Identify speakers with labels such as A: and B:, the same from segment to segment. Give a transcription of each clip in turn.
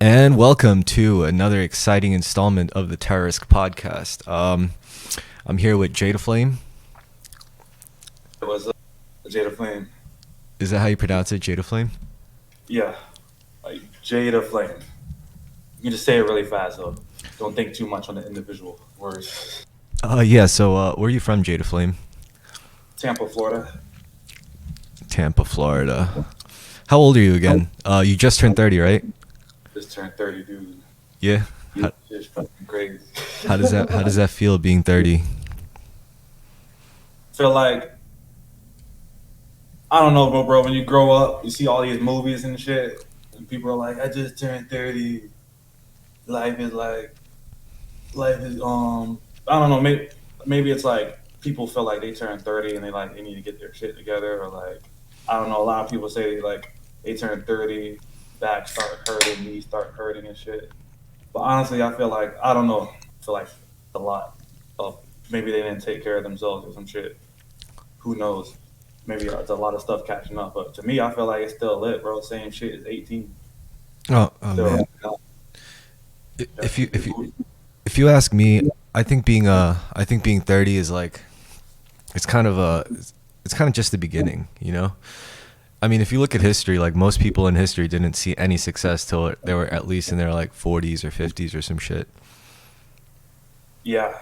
A: And welcome to another exciting installment of the Terrorisk podcast. I'm here with Jdaflame.
B: It was Jdaflame.
A: Is that how you pronounce it, Jdaflame?
B: Yeah, like Jdaflame. You can just say it really fast though. Don't think too much on the individual words.
A: Yeah. So, where are you from, Jdaflame?
B: Tampa, Florida.
A: Tampa, Florida. How old are you again? You just turned 30, right?
B: Just turned 30, dude.
A: Yeah. How,
B: It's fucking crazy.
A: how does that feel being 30?
B: Feel like I don't know, bro. When you grow up, you see all these movies and shit, and people are like, "I just turned 30. Life is like, life is I don't know. Maybe it's like people feel like they turn 30 and they need to get their shit together, or like I don't know. A lot of people say like they turn 30, back start hurting, knees start hurting and shit. But honestly, I feel like I don't know. I feel like a lot of maybe they didn't take care of themselves or some shit. Who knows? Maybe it's a lot of stuff catching up. But to me, I feel like it's still lit, bro. Same shit as 18.
A: Oh
B: Still,
A: man. If you
B: definitely
A: if you
B: cool.
A: if you ask me, I think being 30 is like it's kind of just the beginning, you know? I mean, if you look at history, like most people in history didn't see any success till they were at least in their like 40s or 50s or some shit.
B: Yeah,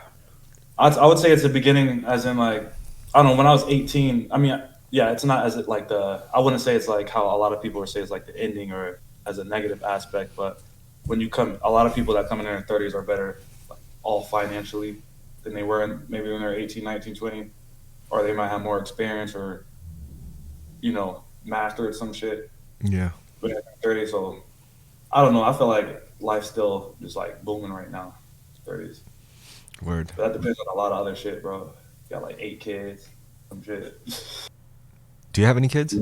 B: I would say it's the beginning, as in like I don't know. When I was 18, I mean, yeah, it's not as it like the. I wouldn't say it's like how a lot of people would say it's like the ending or as a negative aspect. But when you come, a lot of people that come in their 30s are better, like, all financially than they were maybe when they're 18, 19, 20, or they might have more experience or mastered some shit
A: Yeah.
B: when they're 30. So I don't know. I feel like life's still just like booming right now, 30s.
A: Word.
B: But that depends on a lot of other shit, bro. Got like 8 kids, some shit.
A: Do you have any kids?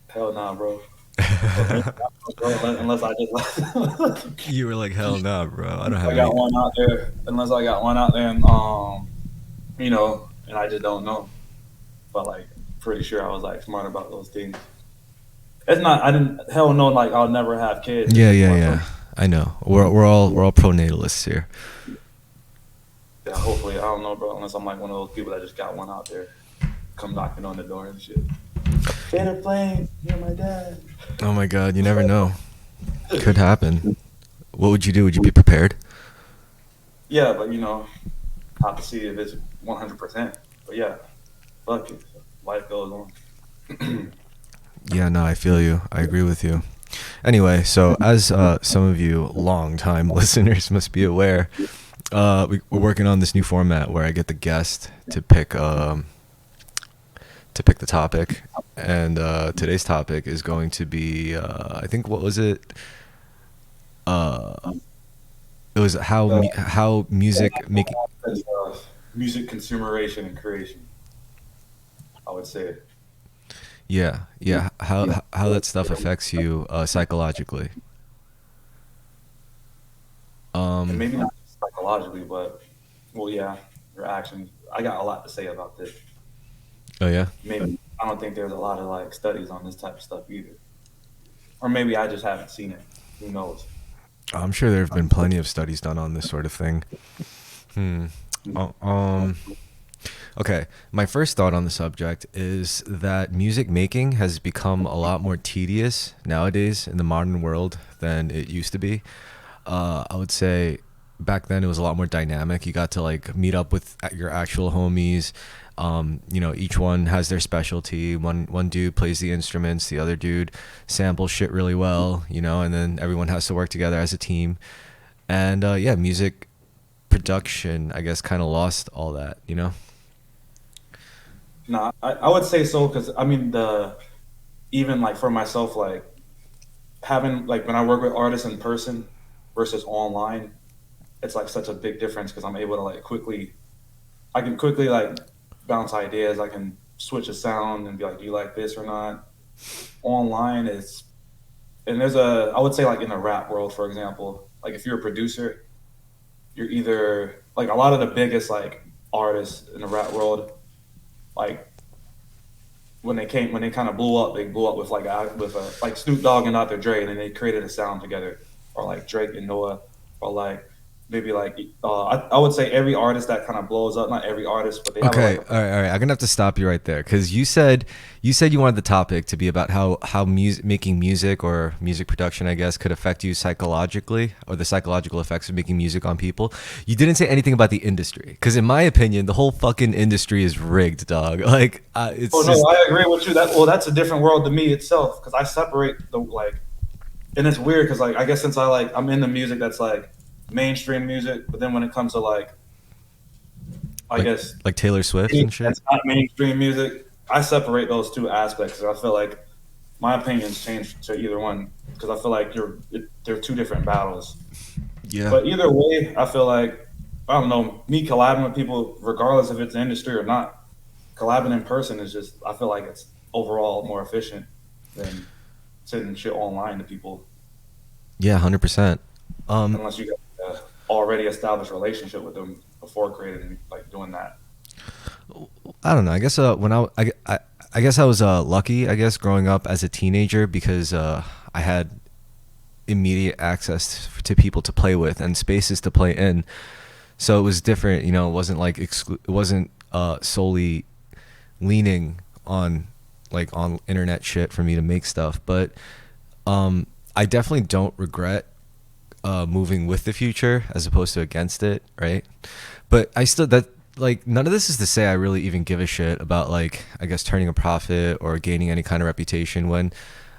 B: Hell nah, bro. But maybe not, bro, unless I just
A: You were like, hell no, bro. I don't have
B: I
A: any.
B: got one out there. Unless I got one out there, and and I just don't know. But like, pretty sure I was like smart about those things. It's not. I didn't. Hell no. Like I'll never have kids. It's
A: Yeah,
B: just
A: yeah,
B: more so.
A: yeah. I know. We're all pronatalists here.
B: Yeah. Hopefully, I don't know, bro. Unless I'm like one of those people that just got one out there, come knocking on the door and shit. Better plane. You're my dad.
A: Oh my god, you never know. Could happen. What would you do? Would you be prepared?
B: Yeah, but have to see if it's 100%. But yeah, fuck it. Life goes on.
A: Yeah, no, I feel you. I agree with you. Anyway, so as some of you long-time listeners must be aware, we're working on this new format where I get the guest to pick the topic, and today's topic is going to be I think what was it? Uh, it was
B: Uh,
A: how music making.
B: it's, music consumeration and creation, I would say.
A: Yeah, yeah. How that stuff affects you psychologically.
B: And
A: Um.
B: maybe not just psychologically, but, well, yeah, your actions. I got a lot to say about this.
A: Oh yeah.
B: Maybe I don't think there's a lot of like studies on this type of stuff either. Or maybe I just haven't seen it. Who knows?
A: I'm sure there have been plenty of studies done on this sort of thing. Hmm. Uh, Um. Okay. My first thought on the subject is that music making has become a lot more tedious nowadays in the modern world than it used to be. I would say back then it was a lot more dynamic. You got to like meet up with your actual homies. Each one has their specialty. One dude plays the instruments, the other dude samples shit really well, and then everyone has to work together as a team. And yeah, music production, I guess, kind of lost all that.
B: No, I would say so because I mean the even like for myself, like having like when I work with artists in person versus online, it's like such a big difference because I'm able to like I can quickly like bounce ideas. I can switch a sound and be like, do you like this or not? Online is, and I would say like in the rap world, for example, like if you're a producer, you're either like a lot of the biggest like artists in the rap world, like when they kind of blew up, they blew up with like with a like Snoop Dogg and Dr. Dre, and then they created a sound together. or like Drake and Noah, or like maybe like I would say every artist that kind of blows up. Not every artist, but they have like
A: Okay,
B: a
A: all right. I'm gonna have to stop you right there because you said you wanted the topic to be about how making music or music production, I guess, could affect you psychologically or the psychological effects of making music on people. You didn't say anything about the industry because, in my opinion, the whole fucking industry is rigged, dog. Like,
B: Oh
A: it's
B: no,
A: just
B: I agree with you. That well, that's a different world to me itself because I separate the like, and it's weird because like I guess since I'm into music that's like mainstream music, but then when it comes to like I
A: like
B: guess
A: like Taylor Swift and shit.
B: that's not mainstream music, I separate those two aspects. 'Cause I feel like my opinions change to either one because I feel like they're two different battles.
A: Yeah.
B: But either way, I feel like I don't know me collabing with people, regardless if it's industry or not. Collabing in person is just I feel like it's overall more efficient than sending shit online to people
A: Yeah, 100%. Um,
B: unless you got already established relationship with them before creating like doing that.
A: I don't know. I guess when I guess I was lucky. I guess growing up as a teenager because I had immediate access to people to play with and spaces to play in. So it was different. You know, it wasn't like it wasn't solely leaning on on internet shit for me to make stuff. But I definitely don't regret moving with the future as opposed to against it, right? But I still that like none of this is to say I really even give a shit about like I guess turning a profit or gaining any kind of reputation when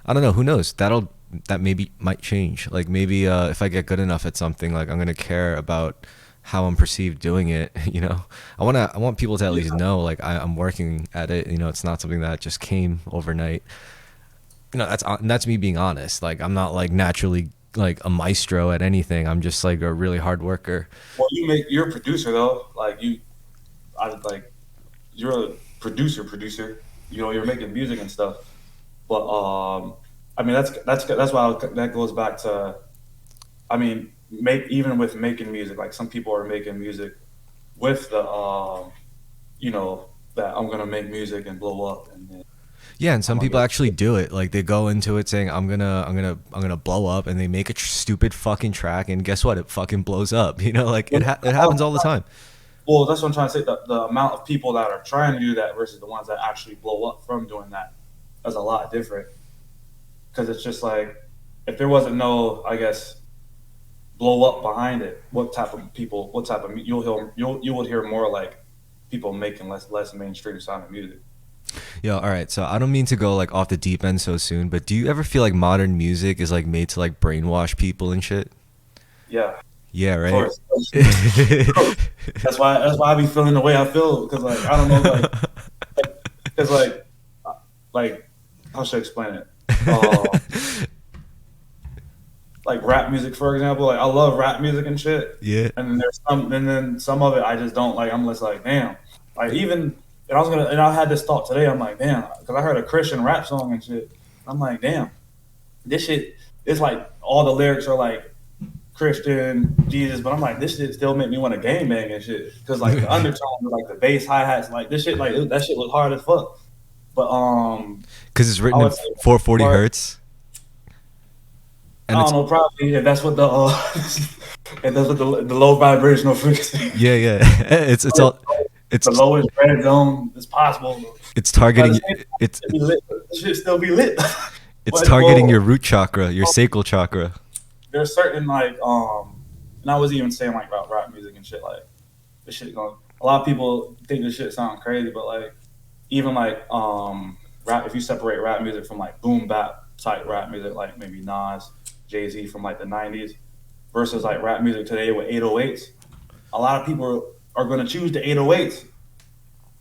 A: I don't know, who knows, that maybe might change. Like maybe if I get good enough at something, like I'm gonna care about how I'm perceived doing it. You know, I want people to at least know like I'm working at it. You know, it's not something that just came overnight. You know, that's me being honest. Like I'm not like naturally like a maestro at anything. I'm just like a really hard worker.
B: Well, you're a producer though. Like I like you're a producer. You know, you're making music and stuff. But I mean that's why that goes back to I mean make even with making music like some people are making music with the you know that I'm gonna make music and blow up and then
A: Yeah, and
B: I'm
A: some
B: gonna
A: people
B: get
A: actually do it. Like they go into it saying, I'm gonna blow up," and they make a stupid fucking track, and guess what? It fucking blows up. You know, like it happens all the time.
B: well that's what I'm trying to say the amount of people that are trying to do that versus the ones that actually blow up from doing that is a lot different because it's just like if there wasn't no I guess blow up behind it, what type of people, what type of you would hear more like people making less mainstream sounding music.
A: Yo, all right. So I don't mean to go like off the deep end so soon, but do you ever feel like modern music is like made to like brainwash people and shit?
B: Yeah,
A: Yeah,
B: of
A: right.
B: course. That's why I be feeling the way I feel because like I don't know because like how should I explain it? Like rap music for example, like I love rap music and shit,
A: Yeah.
B: and then some of it I just don't like. I'm just like damn, like even and I had this thought today. I'm like damn because I heard a Christian rap song and shit. I'm like damn, this shit it's like all the lyrics are like Christian Jesus, but I'm like this shit still make me want to gang bang and shit because like the undertone, like the bass hi hats, like this shit like that shit was hard as fuck. But
A: Because it's
B: I
A: written in
B: would say
A: 440
B: part
A: hertz,
B: I
A: and
B: don't
A: it's
B: know probably if that's what the if that's what the low vibrational frequency.
A: yeah, yeah. It's all
B: The
A: it's
B: lowest red zone is possible.
A: it's
B: But at the
A: targeting
B: same time,
A: it's
B: it be lit. It should still be lit.
A: it's
B: But
A: targeting your
B: well,
A: root chakra, your sacral chakra.
B: there's certain like and I was even saying like about rap music and shit like this shit going. A lot of people think this shit sound crazy, but like even like rap if you separate rap music from like boom bap type rap music like maybe Nas, Jay-Z from like the 90s versus like rap music today with 808s, a lot of people are going to choose the 808s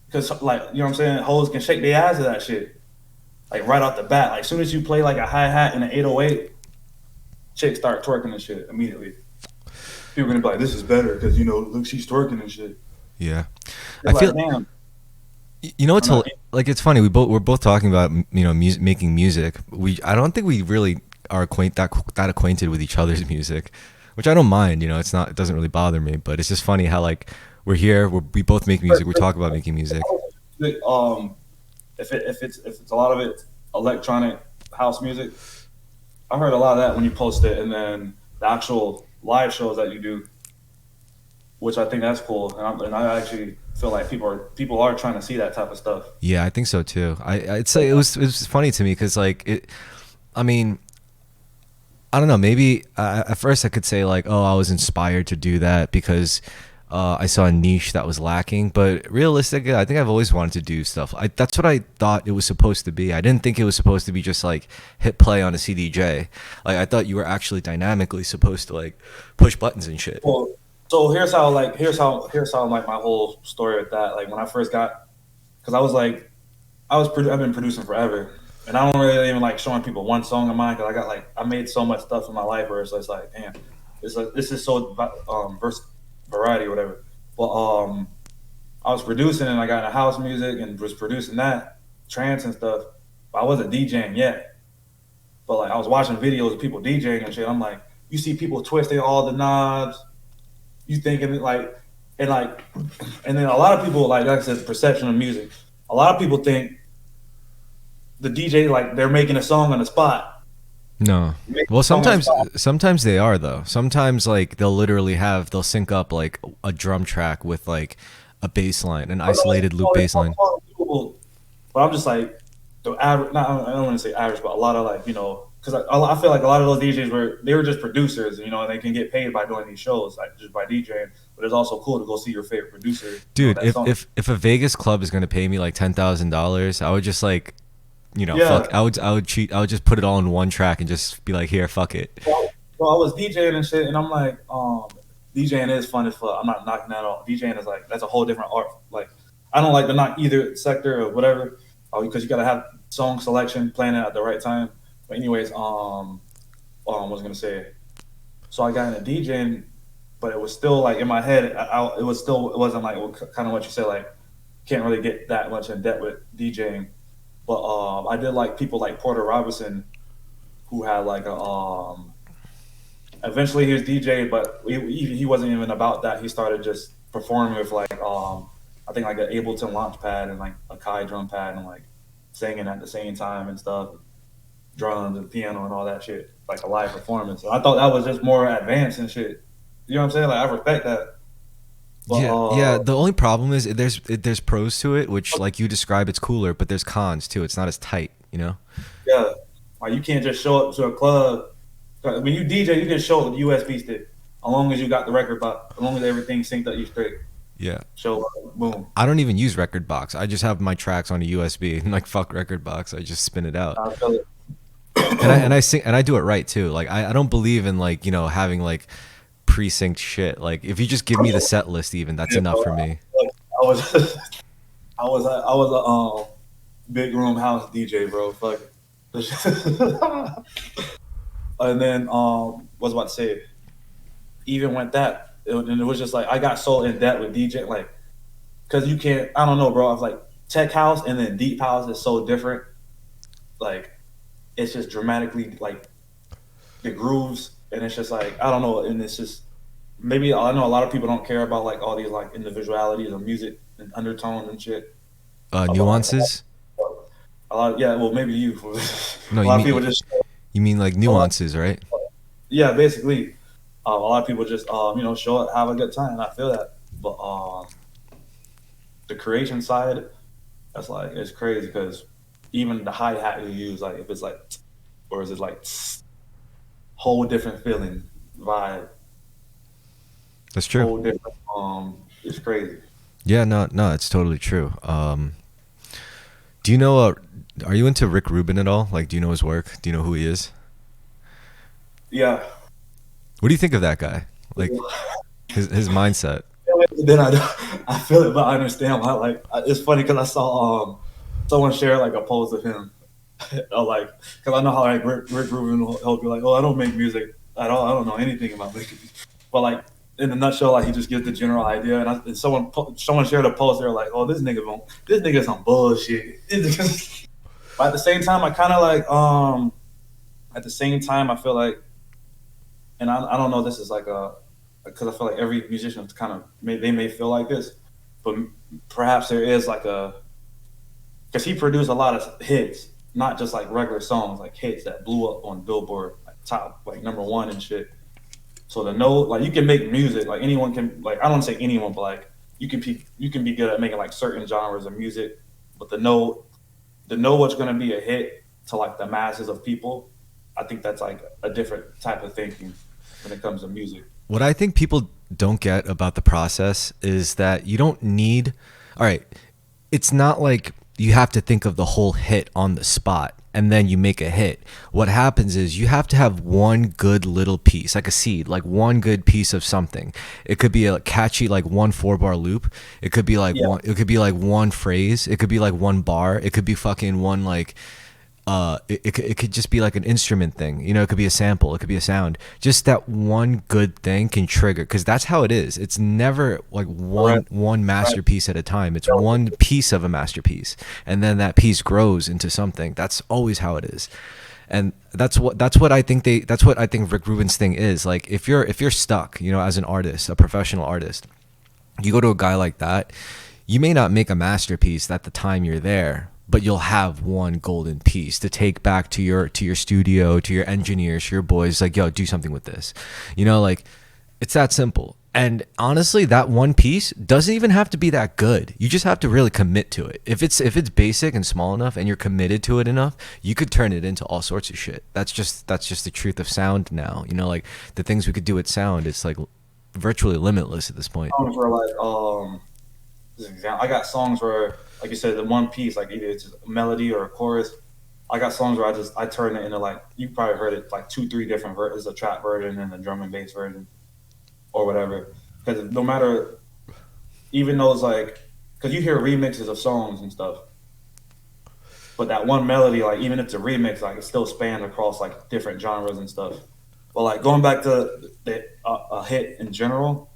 B: because like you know what I'm saying, hoes can shake their ass to that shit like right off the bat. Like as soon as you play like a hi hat and an 808, chicks start twerking and shit immediately. People are gonna be like, "This is better because you know, look, she's twerking and shit."
A: Yeah, I
B: It's
A: feel
B: like, damn,
A: you know
B: I'm
A: it's
B: not.
A: like it's funny. We're both talking about you know making music. I don't think we really are that acquainted with each other's music, which I don't mind. You know, it doesn't really bother me. But it's just funny how like we're here, we both make music. We talk about making music.
B: If it's a lot of it electronic house music, I heard a lot of that when you post it, and then the actual live shows that you do, which I think that's cool. And I actually feel like people are trying to see that type of stuff.
A: Yeah, I think so too. I'd say it was funny to me because like it. I mean, I don't know. Maybe at first I could say like, oh, I was inspired to do that because I saw a niche that was lacking. But realistically, I think I've always wanted to do stuff. That's what I thought it was supposed to be. I didn't think it was supposed to be just like hit play on a CDJ. Like I thought you were actually dynamically supposed to like push buttons and shit.
B: Well, so here's how like my whole story with that. Like when I first got, because I was like I've been producing forever, and I don't really even like showing people one song of mine because I got like I made so much stuff in my life where it's like damn, it's like this is so variety or whatever. But I was producing and I got into house music and was producing that trance and stuff. But I wasn't DJing yet. But like I was watching videos of people DJing and shit. I'm like, you see people twisting all the knobs. You thinking like and like and then a lot of people like I said perception of music. A lot of people think the DJ like they're making a song on the spot.
A: No.
B: Making
A: Well,
B: a song on the
A: sometimes they are though. Sometimes like they'll sync up like a drum track with like a bass line, an isolated loop bass line.
B: But I'm just like the average. Not, I don't want to say average, but a lot of like because I feel like a lot of those DJs were just producers, and they can get paid by doing these shows, like just by DJing. But it's also cool to go see your favorite producer.
A: Dude,
B: That song.
A: if a Vegas club is gonna pay me like $10,000, I would just like
B: Yeah.
A: fuck. I would just put it all in one track and just be like, here, fuck it.
B: So I was DJing and shit, and I'm like, DJing is fun as fuck. I'm not knocking that off. DJing is like that's a whole different art. Like I don't like to knock either sector or whatever, because you gotta have song selection, playing it at the right time. But anyways, what was I gonna say? So I got into DJing, but it was still like in my head. It wasn't like kind of what you said. Like can't really get that much in depth with DJing. But I did like people like Porter Robinson, who had like a eventually he was DJ, but he wasn't even about that. He started just performing with like I think like an Ableton launch pad and like a Kai drum pad and like singing at the same time and stuff, drums and piano and all that shit, like a live performance. And I thought that was just more advanced and shit. You know what I'm saying? Like I respect that. But
A: Yeah, yeah. The only problem is there's pros to it, which like you describe, it's cooler, but there's cons too. It's not as tight.
B: yeah, like you can't just show up to a club. When you DJ, you just show up with a USB stick. As long as you got the record box, as long as everything's synced up, you straight.
A: Yeah.
B: Show up, boom.
A: I don't even use record box. I just have my tracks on a USB. And like fuck record box. I just spin it out.
B: I feel it.
A: And I sing and I do it right too. Like I don't believe in like, having like pre-synced shit. Like if you just give me the set list even, that's
B: Yeah,
A: enough
B: bro.
A: for me.
B: I was, I was a big room house DJ, bro. Fuck it. And then what was I about to say? Even went that, and it was just like I got so in depth with DJ, like because you can't. I don't know, bro. I was like tech house and then deep house is so different. Like it's just dramatically like the grooves, and it's just like I don't know, and it's just maybe I know a lot of people don't care about like all these like individualities of music and undertones and shit. About
A: Nuances?
B: a lot, yeah. Well, maybe you.
A: No,
B: A lot of people just
A: you mean like
B: a lot,
A: nuances, right?
B: yeah, basically. A lot of people just show up, have a good time, and I feel that. But the creation side, that's like it's crazy because even the hi hat you use, like if it's like, or is it like whole different feeling, vibe,
A: That's true.
B: whole different. It's crazy.
A: Yeah, no, it's totally true. Do you know are you into Rick Rubin at all? Like do you know his work? Do you know who he is?
B: Yeah.
A: What do you think of that guy? Like his mindset.
B: Then I feel it, but I understand why. Like it's funny because I saw someone share like a post of him, like because I know how like Rick Rubin will help you like, oh, I don't make music at all. I don't know anything about making music. But like in a nutshell, like he just gives the general idea. And someone shared a post. They're like, oh, this nigga's some bullshit. But at the same time, I kind of like at the same time I feel like, and I don't know, this is like a because I feel like every musician kind of they may feel like this, but perhaps there is like a because he produced a lot of hits, not just like regular songs, like hits that blew up on Billboard, like top like number one and shit. So the note, like you can make music, like anyone can, like I don't say anyone, but like you can be good at making like certain genres of music, but the know what's gonna be a hit to like the masses of people, I think that's like a different type of thinking when it comes to music.
A: What I think people don't get about the process is that you don't need, all right, it's not like you have to think of the whole hit on the spot and then you make a hit. What happens is you have to have one good little piece, like a seed, like one good piece of something. It could be a catchy like one 4-bar loop. It could be like
B: Yeah,
A: one phrase. It could be like one bar. It could be fucking one like it could just be like an instrument thing, you know. It could be a sample, it could be a sound. Just that one good thing can trigger, because that's how it is. It's never like
B: right,
A: one
B: right.
A: masterpiece at a time. It's one piece of a masterpiece, and then that piece grows into something. That's always how it is. And that's what I think Rick Rubin's thing is. Like if you're stuck, you know, as an artist, a professional artist, you go to a guy like that, you may not make a masterpiece at the time you're there, but you'll have one golden piece to take back to your studio, to your engineers, to your boys, like, yo, do something with this. You know, like it's that simple. And honestly, that one piece doesn't even have to be that good. You just have to really commit to it. If it's basic and small enough and you're committed to it enough, you could turn it into all sorts of shit. That's just the truth of sound now. You know, like the things we could do with sound, it's like virtually limitless at this point.
B: Songs where like this example, I got songs where like you said the one piece, like either it's just a melody or a chorus. I got songs where I turn it into like you probably heard it like two, three different versions, a trap version and a drum and bass version or whatever. Because no matter, even those like, because you hear remixes of songs and stuff, but that one melody, like even if it's a remix, like it still spans across like different genres and stuff. But like going back to a hit in general,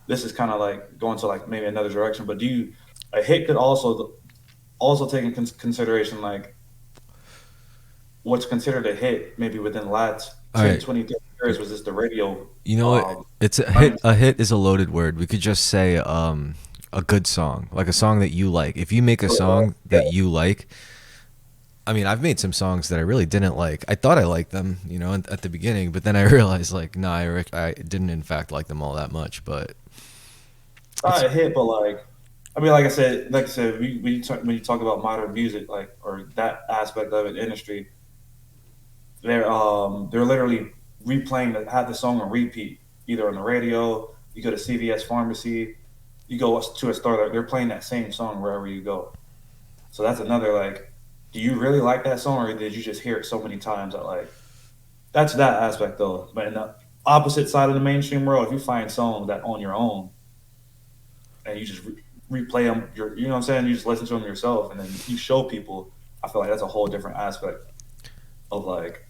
B: this is kind of like going to like maybe another direction. But do you a hit could also take in consideration like what's considered a hit maybe within the last
A: All
B: 10,
A: right.
B: 20, 30 years was just the radio.
A: You know what?
B: Um,
A: It's a hit.
B: Right.
A: A hit is a loaded word. We could just say a good song, like a song that you like. If you make a song
B: Yeah,
A: that you like, I mean, I've made some songs that I really didn't like. I thought I liked them, you know, at the beginning, but then I realized like, no, I didn't in fact like them all that much. But
B: not
A: it's
B: a hit, but like I mean, like I said, when you talk about modern music, like or that aspect of it, industry, they're literally have the song on repeat, either on the radio. You go to CVS pharmacy, you go to a store, they're playing that same song wherever you go. So that's another like, do you really like that song, or did you just hear it so many times that like that's that aspect though. But in the opposite side of the mainstream world, if you find songs that on your own and you just replay them, you know what I'm saying? You just listen to them yourself, and then you show people. I feel like that's a whole different aspect of like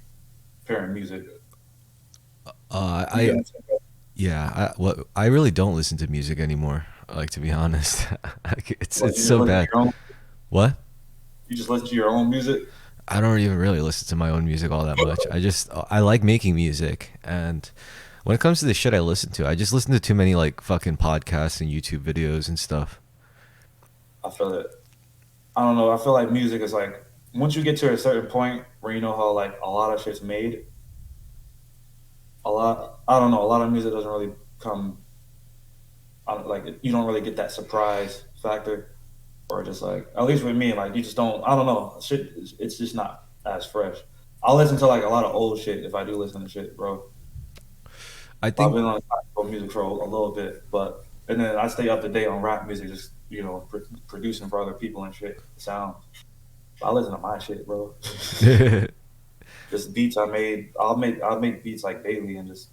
B: pairing music. You get
A: I
B: what I'm saying?
A: yeah, I really don't listen to music anymore. Like, to be honest, like,
B: Like
A: it's
B: you just
A: so
B: listen to
A: bad.
B: your own.
A: What?
B: You just listen to your own music.
A: I don't even really listen to my own music all that much. I like making music, and when it comes to the shit I listen to, I just listen to too many like fucking podcasts and YouTube videos and stuff.
B: I feel it. I don't know. I feel like music is like once you get to a certain point where you know how like a lot of shit's made, a lot. I don't know. A lot of music doesn't really come. I don't, like you don't really get that surprise factor, or just like at least with me, like you just don't. I don't know. Shit, it's just not as fresh. I'll listen to like a lot of old shit if I do listen to shit, bro.
A: I
B: I've
A: think
B: been on classical music for a little bit, but and then I stay up to date on rap music, just producing for other people and shit. Sound. I listen to my shit, bro. Just beats I made. I'll make beats like daily and just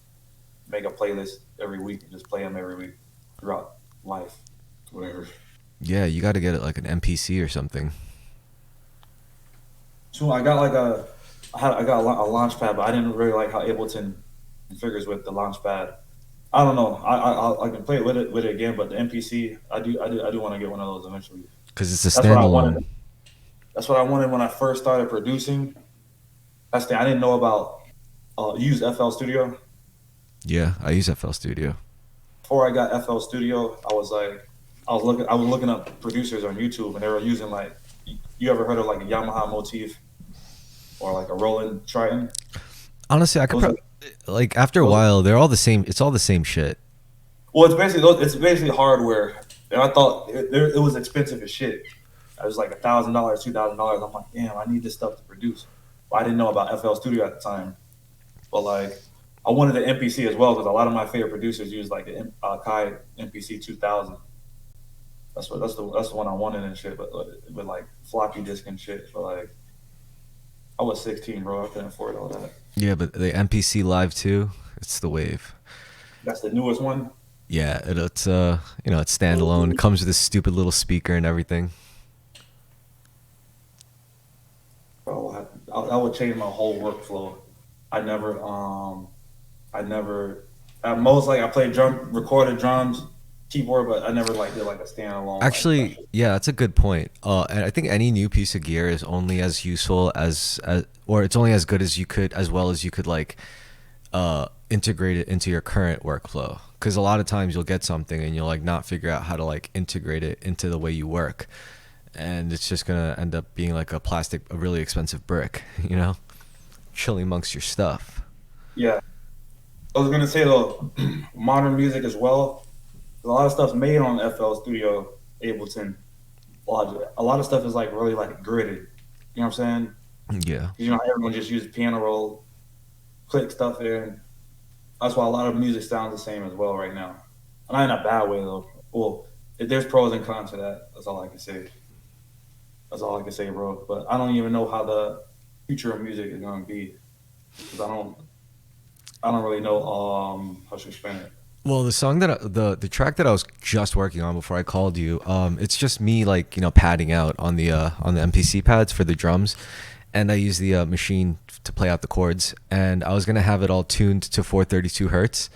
B: make a playlist every week and just play them every week throughout life, whatever.
A: yeah, you got to get it like an MPC or something.
B: So I got like I got a launch pad, but I didn't really like how Ableton configures with the launch pad. I don't know. I can play it with it again, but the MPC I do want to get one of those eventually.
A: Because it's a
B: That's what I
A: standalone.
B: wanted. That's what I wanted when I first started producing. That's the I didn't know about use FL Studio.
A: Yeah, I use FL Studio.
B: Before I got FL Studio, I was looking up producers on YouTube, and they were using like you ever heard of like a Yamaha motif or like a Roland Triton?
A: Honestly,
B: Those are
A: Like after a
B: Those,
A: while, they're all the same. It's all the same shit.
B: well, it's basically hardware, and I thought it was expensive as shit. It was like $1,000, $2,000. I'm like, damn, I need this stuff to produce. But I didn't know about FL Studio at the time. But like, I wanted an MPC as well because a lot of my favorite producers use like the Kai MPC 2000. That's the one I wanted and shit. But with like floppy disk and shit. But like, I was 16, bro. I couldn't afford all that.
A: Yeah, but the MPC Live 2, it's the wave.
B: That's the newest one.
A: Yeah, it's it's standalone. It comes with this stupid little speaker and everything.
B: Bro, I would change my whole workflow. I never, I never, at most like I played recorded drums, keyboard, but I never like did like a standalone like
A: Actually,
B: session.
A: yeah, that's a good point. And I think any new piece of gear is only as useful as or it's only as good as you could, as well as you could like integrate it into your current workflow. Because a lot of times you'll get something and you'll like not figure out how to like integrate it into the way you work, and it's just gonna end up being like a really expensive brick, chilling amongst your stuff.
B: Yeah, I was gonna say though, modern music as well. A lot of stuff's made on FL Studio, Ableton, Logic. A lot of stuff is like really like gridded. You know what I'm saying? 'Cause,
A: Yeah.
B: you know everyone just uses piano roll, click stuff in. That's why a lot of music sounds the same as well right now. Not in a bad way though. Well, there's pros and cons to that. That's all I can say. That's all I can say, bro. But I don't even know how the future of music is gonna be because I don't really know how to explain it.
A: Well, the song the track that I was just working on before I called you, it's just me like padding out on the MPC pads for the drums, and I use the machine to play out the chords, and I was gonna have it all tuned to 432 hertz.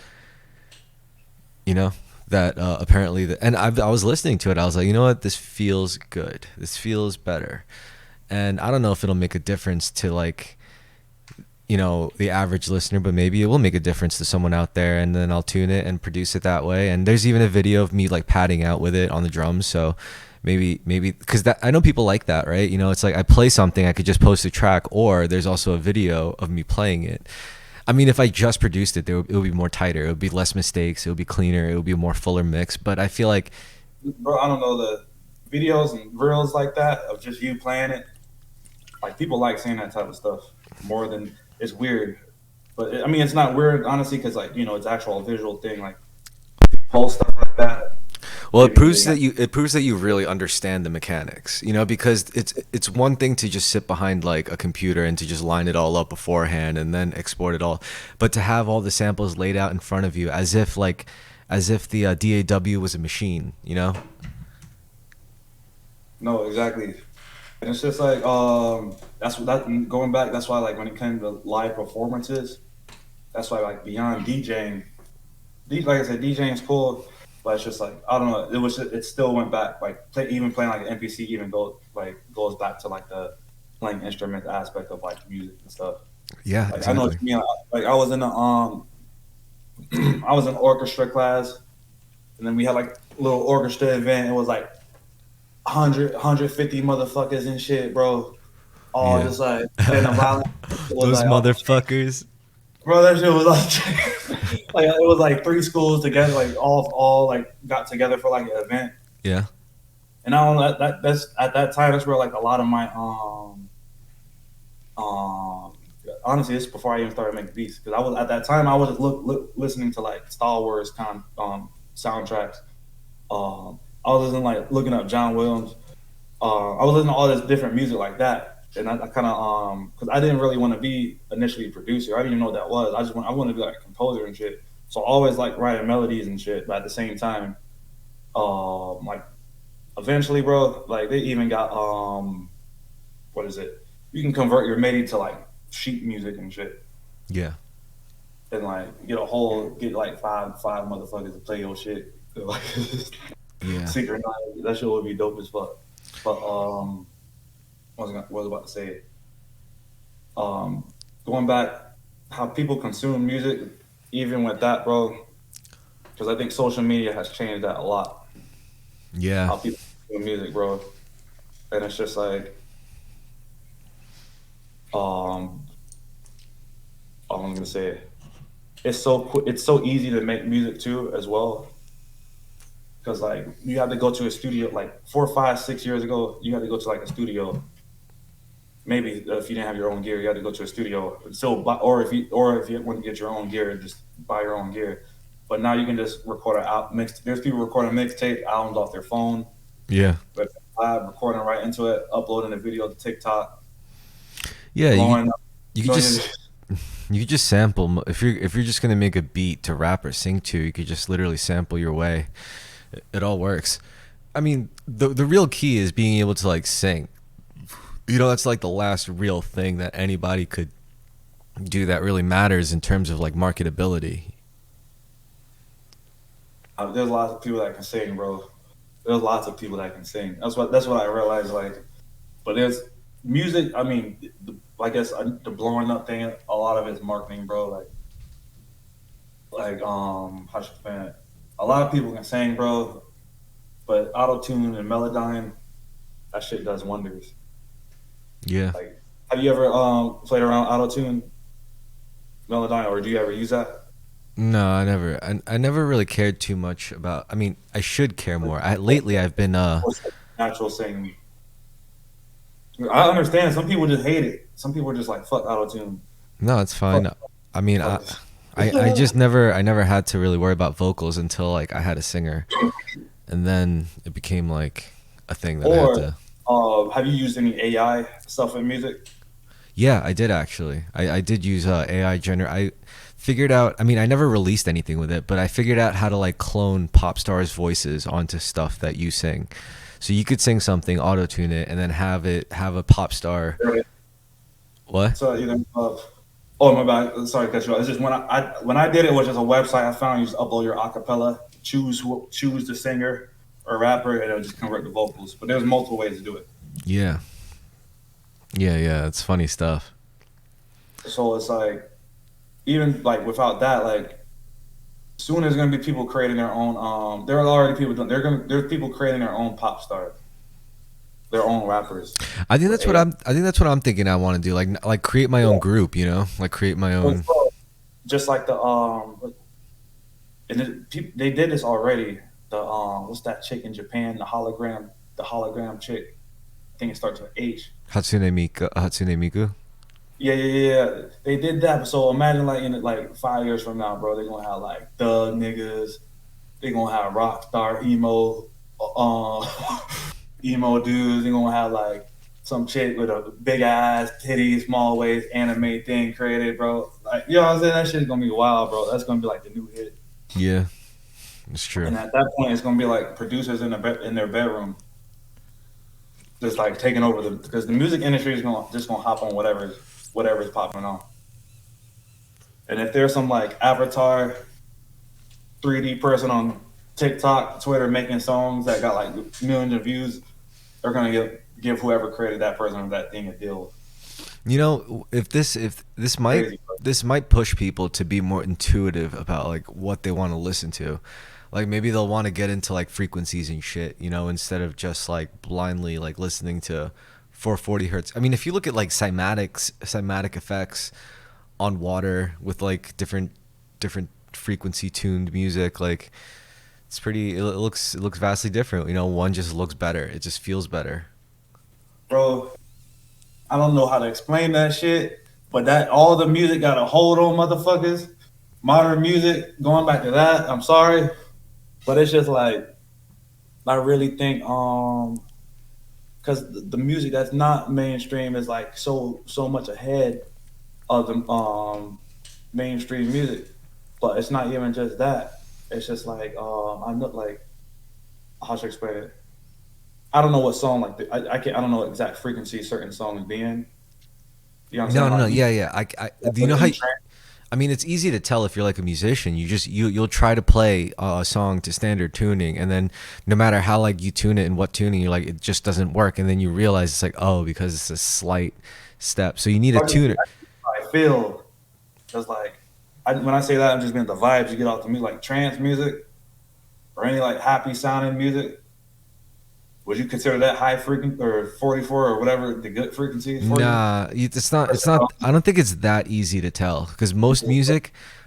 A: You know that apparently and I was listening to it. I was like, you know what, this feels good. This feels better, and I don't know if it'll make a difference to like the average listener, but maybe it will make a difference to someone out there, and then I'll tune it and produce it that way. And there's even a video of me like padding out with it on the drums, so maybe because that I know people like that, right? It's like I play something, I could just post a track, or there's also a video of me playing it. I mean, if I just produced it, it would be more tighter, it would be less mistakes, it would be cleaner, it would be a more fuller mix. But I feel like
B: Bro, I don't know the videos and reels like that of just you playing it. Like people like seeing that type of stuff more than it's weird. But I mean, it's not weird honestly because like it's actual visual thing. Like post stuff like that.
A: well,
B: Maybe they got
A: it proves that you really understand the mechanics, because it's one thing to just sit behind like a computer and to just line it all up beforehand and then export it all, but to have all the samples laid out in front of you as if the DAW was a machine,
B: no exactly. And it's just like that's what that going back. That's why like when it came to live performances, that's why like beyond DJing, like I said, DJing's cool, but it's just like I don't know. It still went back like even playing like an NPC even goes back to like the playing instrument aspect of like music and stuff.
A: Yeah,
B: Like I know what
A: exactly.
B: you mean. Like I was in a I was in orchestra class, and then we had like a little orchestra event. It was like 150 motherfuckers and shit, bro. All
A: Yeah.
B: just like playing a violin. It was
A: Those
B: like off the chain.
A: motherfuckers.
B: Bro, that shit was like it was like three schools together, like all like got together for like an event.
A: Yeah.
B: And I don't know that's at that time that's where like a lot of my honestly this is before I even started making beats because I was at that time I was just listening to like Star Wars soundtracks. I was listening like looking up John Williams. I was listening to all this different music like that, and I kind of because I didn't really want to be initially a producer. I didn't even know what that was. I wanted to be like a composer and shit. So I always like writing melodies and shit, but at the same time, like eventually, bro, like they even got what is it? You can convert your MIDI to like sheet music and shit,
A: Yeah.
B: and like get like five motherfuckers to play your shit. Like
A: Yeah.
B: synchronized. That shit would be dope as fuck. But what was I about to say? Going back, how people consume music, even with that, bro. Because I think social media has changed that a lot.
A: Yeah.
B: How people consume music, bro. And it's just like, um, I'm gonna say it. it's so easy to make music too as well. Because like you have to go to a studio like 4, 5, 6 years ago, you had to go to like a studio. Maybe if you didn't have your own gear, you had to go to a studio. So, or if you want to get your own gear, just buy your own gear. But now you can just record an out mix. There's people recording mixtape albums off their phone,
A: Yeah.
B: but live recording right into it, uploading a video to TikTok,
A: Yeah,
B: blowing up
A: you could
B: millions.
A: just you could just sample if you're just gonna make a beat to rap or sing to, you could just literally sample your way. It all works. I mean, the real key is being able to like sing. You know, that's like the last real thing that anybody could do that really matters in terms of like marketability.
B: There's lots of people that can sing, bro. There's lots of people that can sing. That's what I realized. Like, but there's music. I mean, I guess the blowing up thing. A lot of it's marketing, bro. How should I explain it? A lot of people can sing, bro, but auto tune and melodyne, that shit does wonders.
A: Yeah.
B: Like, have you ever played around auto tune, melodyne, or do you ever use that?
A: No, I never really cared too much about. I mean, I should care more. Lately I've been
B: Or is it natural singing? I understand. Some people just hate it. Some people are just like fuck auto tune.
A: no, it's
B: Fuck,
A: fine. I mean,
B: fuck
A: I
B: this.
A: I just never had to really worry about vocals until like I had a singer, and then it became like a thing that I had
B: Or
A: to.
B: have you used any AI stuff in music?
A: Yeah, I did actually. I did use AI gener. I figured out. I mean, I never released anything with it, but I figured out how to like clone pop stars' voices onto stuff that you sing. So you could sing something, auto tune it, and then have a pop star. What?
B: So you know, oh my bad. Sorry to cut you off. It's just when I did it, which is a website I found. You just upload your acapella, choose the singer or rapper, and it'll just convert the vocals. But there's multiple ways to do it.
A: Yeah, yeah. It's funny stuff.
B: So it's like even like without that, like soon there's gonna be people creating their own. There are already people doing. There's people creating their own pop stars, their own rappers
A: I think
B: with
A: that's what
B: AI.
A: I'm thinking. I want to do like create my own
B: Yeah.
A: group. You know, like create my
B: So,
A: own.
B: just like they did this already. The what's that chick in Japan? The hologram chick. I think it starts with H.
A: Hatsune Miku.
B: Yeah, yeah, yeah, yeah. They did that. So imagine like in like 5 years from now, bro, they're gonna have like thug niggas. They're gonna have rock star emo dudes. They're gonna have like some chick with a big ass, titties, small waist, anime thing created, bro. Like, you know what I'm saying? That shit's gonna be wild, bro. That's gonna be like the new hit.
A: Yeah, it's true.
B: And at that point, it's gonna be like producers in their bedroom, just like taking over because the music industry is gonna hop on whatever's popping on. And if there's some like avatar 3D person on TikTok, Twitter making songs that got like millions of views, they're gonna give whoever created that person or that thing a deal.
A: You know, if this might
B: Crazy, bro.
A: this might push people to be more intuitive about like what they want to listen to. Like maybe they'll want to get into like frequencies and shit, you know, instead of just like blindly like listening to 440 hertz. I mean, if you look at like cymatic effects on water with like different frequency tuned music, like it's pretty. It looks vastly different. You know, one just looks better. It just feels better.
B: Bro, I don't know how to explain that shit, but that all the music got a hold on motherfuckers. Modern music, going back to that, I'm sorry, but it's just like I really think because the music that's not mainstream is like so much ahead of the mainstream music. But it's not even just that. It's just like I'm not like how should I explain it? I don't know what song like I can't I don't know what exact frequency certain songs be in. You know what I'm
A: No,
B: saying?
A: no, no.
B: Like
A: Yeah, yeah. Do you
B: put
A: know
B: it
A: how?
B: in trance.
A: I mean, it's easy to tell if you're like a musician. You'll try to play a song to standard tuning, and then no matter how like you tune it and what tuning, you're like it just doesn't work, and then you realize it's like oh because it's a slight step. So you need a tuner.
B: I feel just like when I say that I'm just mean the vibes you get off the music like trance music or any like happy sounding music. Would you consider that high frequency or 44 or whatever the good frequency is for you?
A: Nah, it's not. It's not. I don't think it's that easy to tell because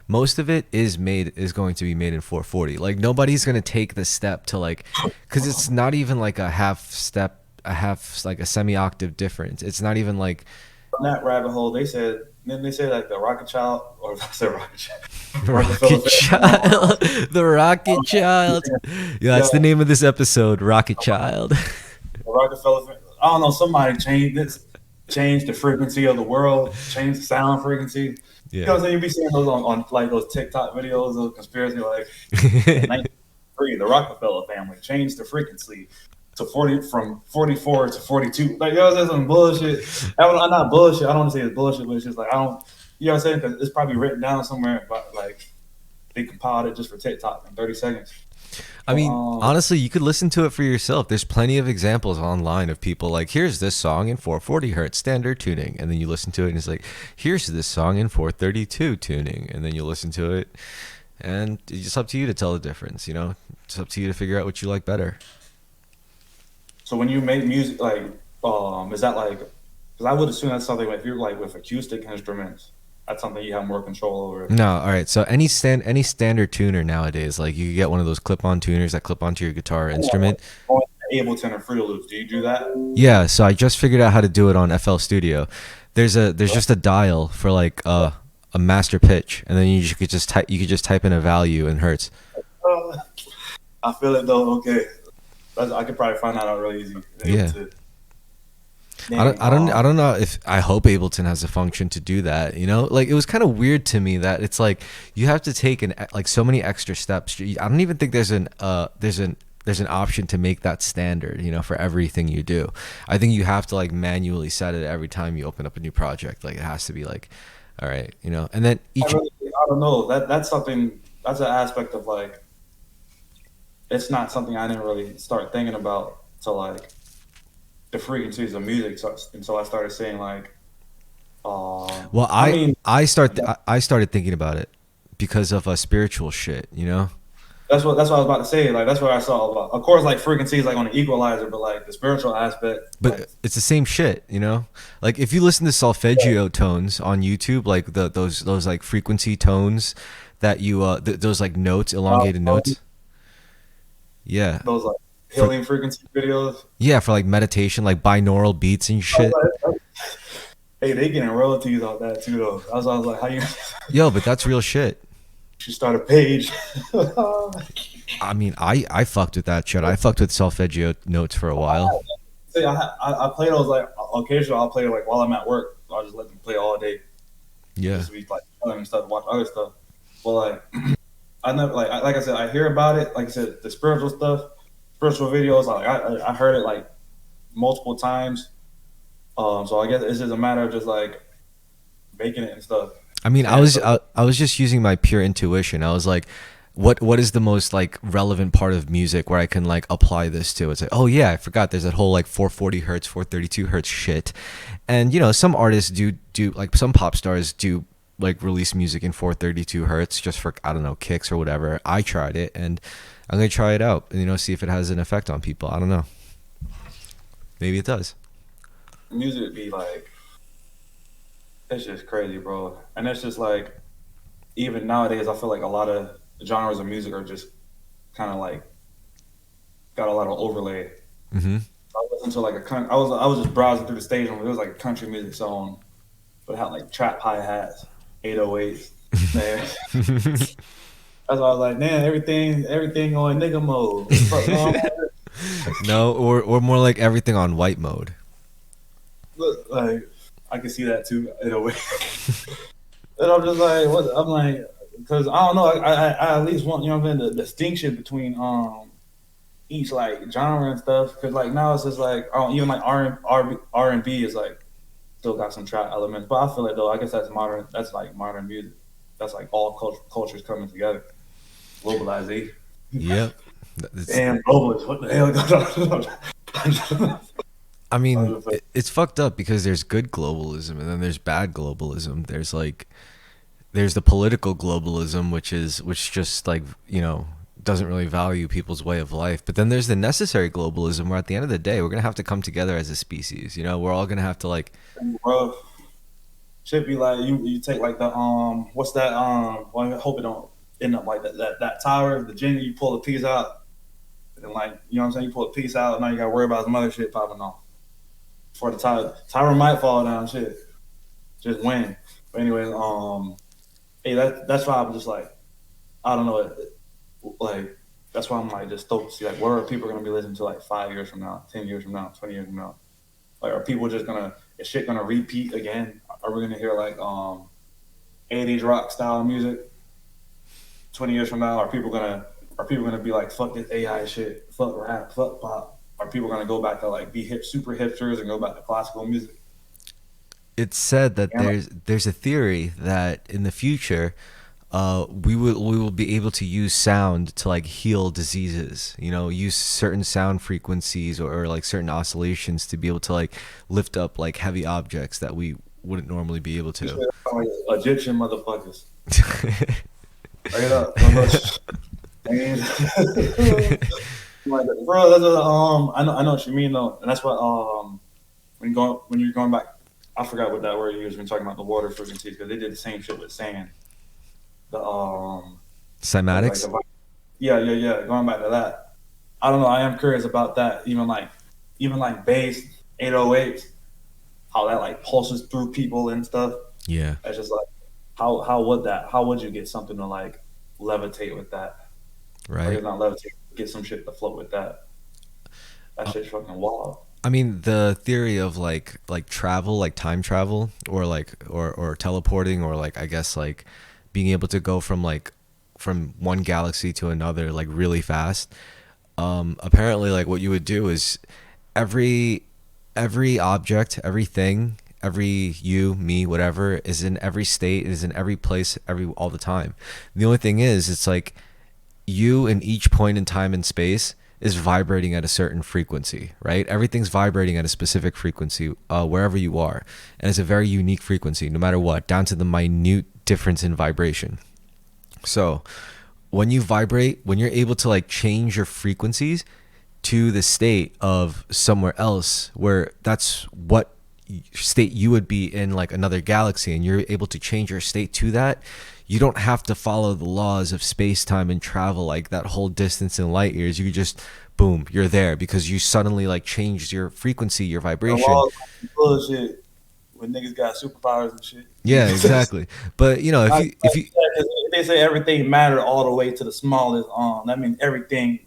A: most of it is going to be made in 440. Like nobody's going to take the step to like, because it's not even like a half step, a half like a semi-octave difference. It's not even like
B: From that rabbit hole, they said, then they say like the Rocket Child, or I said Rocket Child, Rockefeller
A: Rocket Child, the Rocket Child. Yeah,
B: yeah,
A: that's the name of this episode, Rocket Child.
B: the Rockefeller. I don't know. Somebody changed this, changed the frequency of the world, changed the sound frequency. You know
A: Yeah.
B: what I'm saying? You be seeing those on like those TikTok videos of conspiracy, like in 1903, the Rockefeller family changed the frequency to 40 from 44 to 42. Like, yo, that's some bullshit. I'm not bullshit. I don't want to say it's bullshit, but it's just like I don't. You know what I'm saying? Because it's probably written down somewhere, but like they compiled it just for TikTok in 30 seconds.
A: I
B: But,
A: mean, honestly, you could listen to it for yourself. There's plenty of examples online of people like, here's this song in 440 hertz standard tuning. And then you listen to it and it's like, here's this song in 432 tuning. And then you listen to it and it's up to you to tell the difference, you know? It's up to you to figure out what you like better.
B: so when you make music, like, is that like? Because I would assume that's something like if you're like with acoustic instruments, that's something you have more control over.
A: No, all right. So any standard tuner nowadays, like you can get one of those clip-on tuners that clip onto your guitar or instrument.
B: Ableton or Fruit Loops, do you do that?
A: Yeah, so I just figured out how to do it on FL Studio. There's just a dial for like a master pitch, and then you could just type in a value in hertz.
B: Uh, I feel it though. Okay, I could probably find that out really easy.
A: Yeah. I don't know if I hope Ableton has a function to do that, you know? Like it was kind of weird to me that it's like you have to take like so many extra steps. I don't even think there's an option to make that standard, you know, for everything you do. I think you have to like manually set it every time you open up a new project. Like it has to be like, all right, you know. And then
B: I don't know. That's something. That's an aspect of like. It's not something I didn't really start thinking about till like the frequencies of music. So, until I started saying like,
A: well,
B: I mean,
A: I started thinking about it because of spiritual shit, you know?
B: that's what I was about to say. Like that's what I saw about. Of course, like frequencies like on an equalizer, but like the spiritual aspect.
A: But
B: Like,
A: it's the same shit, you know? Like if you listen to solfeggio tones on YouTube, like those like frequency tones that you those like notes, elongated notes. Yeah.
B: those like
A: For,
B: healing frequency videos.
A: yeah, for like meditation, like binaural beats and shit.
B: Hey, they getting royalties on that too, though. I was like, how you
A: Yo, but that's real shit.
B: should start a page?
A: I mean, I fucked with that shit. I fucked with solfeggio notes for a while.
B: See, I play those like occasionally. I'll play like while I'm at work. I'll just let them play all day.
A: Yeah.
B: Just be like telling them stuff, watch other stuff. But like, I never like I said, I hear about it. Like I said, the spiritual stuff, spiritual videos. Like I heard it like multiple times. So I guess it's just a matter of just like making it and stuff.
A: I mean,
B: And so,
A: I was just using my pure intuition. I was like, what is the most like relevant part of music where I can like apply this to? It's like, oh yeah, I forgot there's that whole like 440 hertz, 432 hertz shit. And you know, some artists do like some pop stars do like release music in 432 hertz just for I don't know kicks or whatever. I tried it and I'm gonna try it out and you know see if it has an effect on people. I don't know. Maybe it does.
B: music would be like it's just crazy, bro. And it's just like even nowadays, I feel like a lot of genres of music are just kind of like got a lot of overlay.
A: Mm-hmm.
B: I listened to like I was just browsing through the station. It was like a country music song, but it had like trap hi hats, 808s. Man, that's why I was like, man, everything on nigga mode. What the fuck going on?
A: No, or more like everything on white mode.
B: Look, like I can see that too in a way. And I'm just like, what? I'm like, because I don't know. I at least want you know what I'm saying the distinction between each like genre and stuff. Because like now it's just like even like R and B is like still got some trap elements. But I feel like though I guess that's modern. That's like modern music. That's like all cultures coming together. Globalization.
A: Yep.
B: Damn globalists. What the hell going on?
A: I mean, it's fucked up because there's good globalism and then there's bad globalism. There's the political globalism, which just like, you know, doesn't really value people's way of life. But then there's the necessary globalism where at the end of the day, we're going to have to come together as a species. You know, we're all going to have to like,
B: Bro, Should be like you take like the what's that well, I hope it don't end up like that tower, the genie, you pull the piece out and like you know what I'm saying, you pull the piece out, now you gotta worry about some other shit popping off. Before the tower might fall down, shit. Just win. But anyways, hey that's why I'm just like I don't know like that's why I'm like just stoked to see like what are people gonna be listening to like 5 years from now, 10 years from now, 20 years from now. Like are people just gonna is shit gonna repeat again? Are we gonna hear like 80s rock style music 20 years from now? Are people gonna be like fuck this AI shit, fuck rap, fuck pop? Are people gonna go back to like be super hipsters and go back to classical music?
A: It's said that
B: Yeah,
A: there's a theory that in the future, we will be able to use sound to like heal diseases. You know, use certain sound frequencies or like certain oscillations to be able to like lift up like heavy objects that we wouldn't normally be able
B: you
A: to.
B: said like Egyptian motherfuckers. Straight up. And- like, bro, that's I know what you mean though, and that's what when you're going back, I forgot what that word you used when talking about the water frequencies because they did the same shit with sand. The like
A: Cymatics.
B: the yeah. Going back to that, I don't know. I am curious about that. Even like bass 808s, how that like pulses through people and stuff.
A: Yeah.
B: It's just like how would you get something to like levitate with that? Or
A: Right.
B: it's not levitate, get some shit to float with that. That
A: Uh,
B: shit's fucking wild.
A: I mean, the theory of like travel, like time travel, or like or teleporting, or like I guess like being able to go from one galaxy to another like really fast. Apparently, like what you would do is every every object, everything, every you, me, whatever is in every state, is in every place, every all the time. The only thing is, it's like you in each point in time and space is vibrating at a certain frequency, right? Everything's vibrating at a specific frequency wherever you are, and it's a very unique frequency, no matter what, down to the minute difference in vibration. So when you vibrate, when you're able to like change your frequencies to the state of somewhere else where that's what state you would be in like another galaxy, and you're able to change your state to that, you don't have to follow the laws of space time and travel like that whole distance in light years. You could just boom, you're there because you suddenly like changed your frequency, your
B: The
A: vibration.
B: laws of bullshit when niggas got superpowers and shit.
A: Yeah, exactly. But you know,
B: I,
A: if you
B: if they say everything matter all the way to the smallest, that means everything.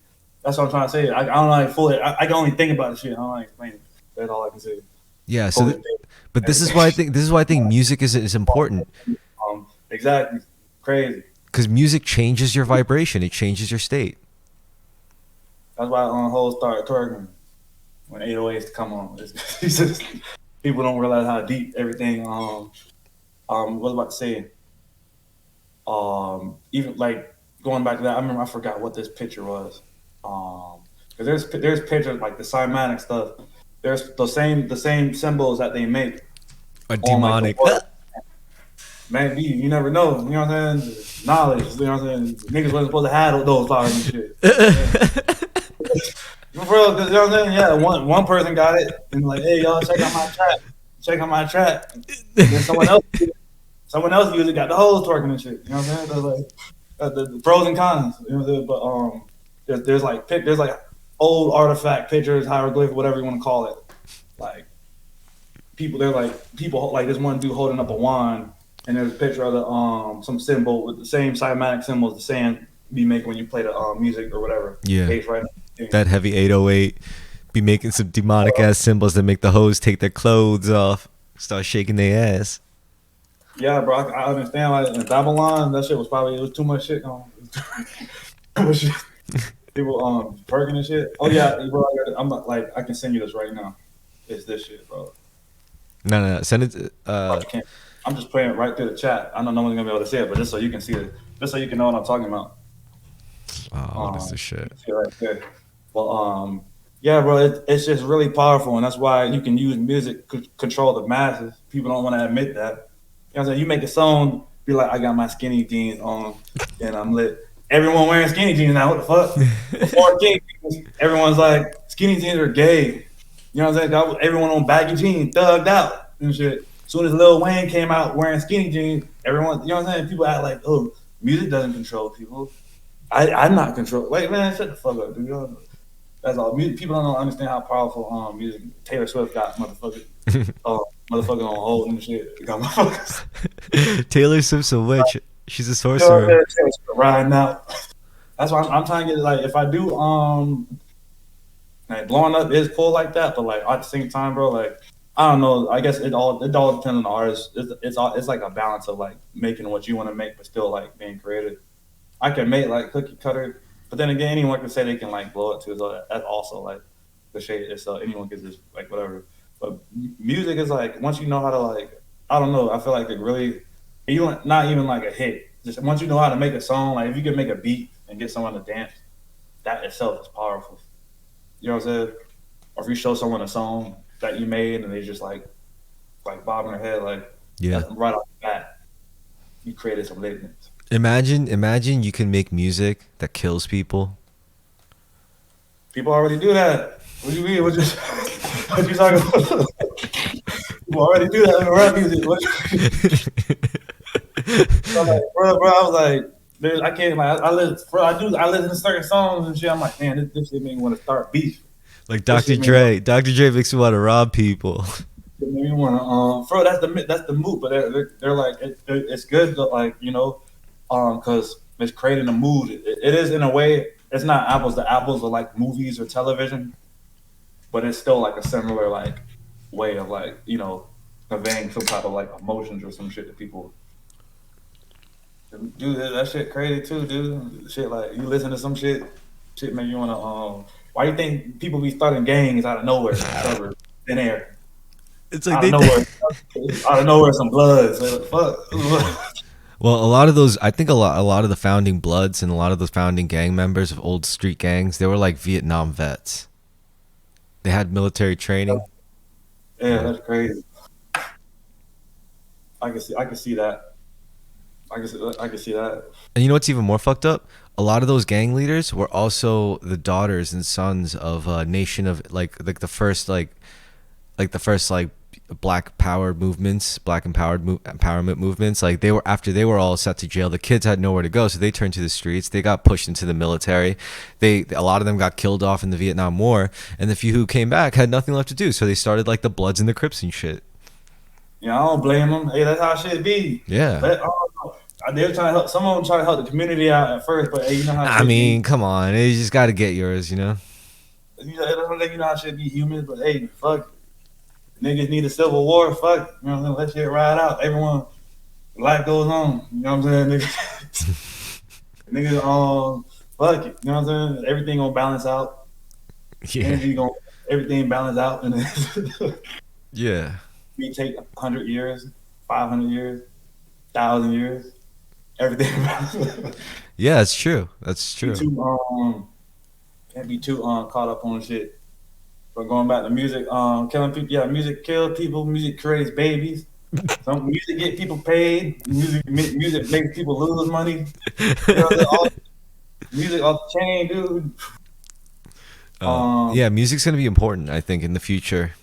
B: That's what I'm trying to say. I don't like fully. I can only think about the shit. I don't like explain it. That's all I can say.
A: yeah,
B: Fully think
A: but
B: everything.
A: this is why I think music is important,
B: Exactly. Crazy.
A: because music changes your vibration, it changes your state.
B: That's why hoes started twerking when 808s come on. It's just, people don't realize how deep everything. What was I about to say? Even like going back to that, I remember I forgot what this picture was. Because there's pictures like the cymatic stuff. There's the same symbols that they make
A: A
B: on like the
A: demonic.
B: water. Man, you never know. You know what I'm saying? Knowledge. You know what I'm saying? Niggas wasn't supposed to have those flowers and shit. For real, 'cause you know what I'm saying? Yeah, one person got it and like, hey y'all, check out my trap. Check out my trap. And then someone else used it, got the hoes twerking and shit. You know what I'm saying? There's like the pros and cons. You know what I'm saying? But there's like old artifact pictures, hieroglyph, whatever you want to call it. Like people like this one dude holding up a wand, and there's a picture of the some symbol with the same cymatic symbols the sand be making when you play the music or whatever.
A: Yeah,
B: Bass right now.
A: that heavy 808 be making some demonic ass symbols that make the hoes take their clothes off, start shaking their ass.
B: Yeah, bro, I understand. Like in Babylon, that shit was probably it was too much shit going. Too much shit. People twerking and shit. Oh yeah, bro, I'm not like I can send you this right now. It's this shit, bro.
A: No, send it
B: I can't. I'm just playing it right through the chat. I know no one's gonna be able to see it, but just so you can see it, just so you can know what I'm talking about.
A: oh, what is this shit?
B: See it right there. Well, yeah, bro, it's just really powerful, and that's why you can use music to control the masses. People don't want to admit that. You know what I'm saying? You make a song, be like, I got my skinny jeans on, and I'm lit. Everyone wearing skinny jeans now. What the fuck? Before skinny jeans, everyone's like, skinny jeans are gay. You know what I'm saying? Everyone on baggy jeans, thugged out and shit. soon as Lil Wayne came out wearing skinny jeans, everyone, you know what I'm saying? People act like, oh, music doesn't control people. I'm not control. Wait, man, shut the fuck up, dude. That's all. Music, people don't understand how powerful music. Taylor Swift got motherfucker on hold and shit. Got motherfuckers.
A: Taylor Swift's a witch. She's a
B: You know what I'm
A: sorcerer.
B: saying? Taylor Swift riding out. That's why I'm trying to get like if I do like blowing up is cool like that, but like at the same time, bro, like I don't know. I guess it all depends on the artist. It's like a balance of like making what you want to make, but still like being creative. I can make like cookie cutter, but then again, anyone can say they can like blow it too. So that's also like the shade. So anyone can just like whatever. But music is like once you know how to like I don't know. I feel like it really even not even like a hit. Just once you know how to make a song, like if you can make a beat and get someone to dance, that itself is powerful. You know what I'm saying? Or if you show someone a song that you made and they just like bobbing their head, like
A: Yeah.
B: that's right off the bat, you created some lateness.
A: Imagine you can make music that kills people.
B: People already do that. What do you mean? What you talking about? People already do that in rap music. So I'm like, bro, I was like, I can't like I listen, bro, I listen to certain songs and shit. I'm like, man, this shit made me want to start beef.
A: Like
B: This
A: Dr.
B: shit made me
A: Dre. Dr. Dre makes me want to rob people.
B: Maybe want to bro, that's the mood, but they're like it's good to like because it's creating a mood. It is in a way. It's not apples to apples or like movies or television, but it's still like a similar like way of like conveying some type of like emotions or some shit to people. Dude, that shit crazy too, dude. Shit like you listen to some shit make you wanna Why you think people be starting gangs out of nowhere, Trevor? Thin air.
A: It's like
B: Out of
A: they.
B: nowhere, out of nowhere, some blood. So, fuck.
A: Well, a lot of those, I think a lot of the founding Bloods and a lot of those founding gang members of old street gangs, they were like Vietnam vets. They had military training.
B: Yeah,
A: Yeah.
B: that's crazy. I can see that. I can see that.
A: And you know what's even more fucked up? A lot of those gang leaders were also the daughters and sons of a nation of like the first black power movements, empowerment movements. Like they were after they were all set to jail, the kids had nowhere to go, so they turned to the streets. They got pushed into the military. A lot of them got killed off in the Vietnam War, and the few who came back had nothing left to do, so they started like the Bloods and the Crips and shit.
B: Yeah, I don't blame them. Hey, that's how it should be.
A: Yeah.
B: But they're trying to help. Some of them try to help the community out at first, but hey, you know how it
A: I
B: should be.
A: mean, come on, you just got to get yours, you know.
B: You know how it should be human, but hey, fuck. Niggas need a civil war. Fuck, you know what I'm saying? Let shit ride out. Everyone, life goes on. You know what I'm saying? Niggas, niggas, fuck it. You know what I'm saying? Everything gonna balance out.
A: Yeah.
B: Energy gonna everything balance out, and then
A: Yeah.
B: we take 100 years, 500 years, 1,000 years. Everything balance.
A: Yeah, it's true. That's
B: Be
A: true.
B: too can't be too caught up on shit. But going back to music, killing people. Yeah, music kills people. Music creates babies. Some music get people paid. Music makes people lose money. You know, music off the chain, dude.
A: Yeah, music's gonna be important, I think, in the future.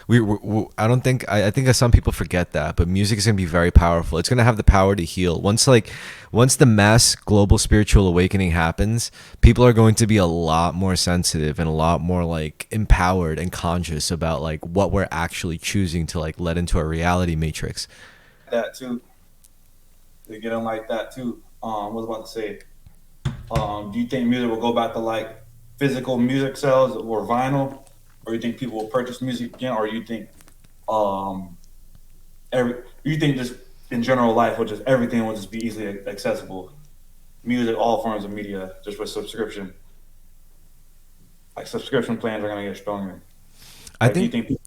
A: I don't think I think that some people forget that, but music is gonna be very powerful. It's gonna have the power to heal. Once the mass global spiritual awakening happens, people are going to be a lot more sensitive and a lot more like empowered and conscious about like what we're actually choosing to like let into our reality matrix.
B: that too. They get them like that too. What was I about to say? Do you think music will go back to like physical music sales or vinyl, or you think people will purchase music again, or you think um you think just in general life will just everything will just be easily accessible? Music, all forms of media, just with subscription. Like subscription plans are gonna get stronger.
A: I
B: Like, do you
A: think
B: think people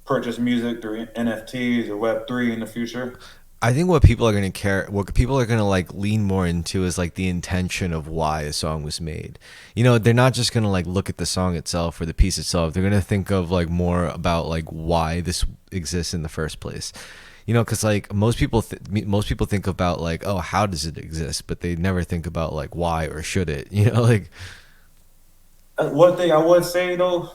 B: purchase music through NFTs or Web3 in the future?
A: I think what people are gonna like lean more into is like the intention of why a song was made. You know, they're not just gonna like look at the song itself or the piece itself. They're gonna think of like more about like why this exists in the first place. You know, because like most people think about like, oh, how does it exist, but they never think about like why or should it. You know, like
B: One thing I would say though,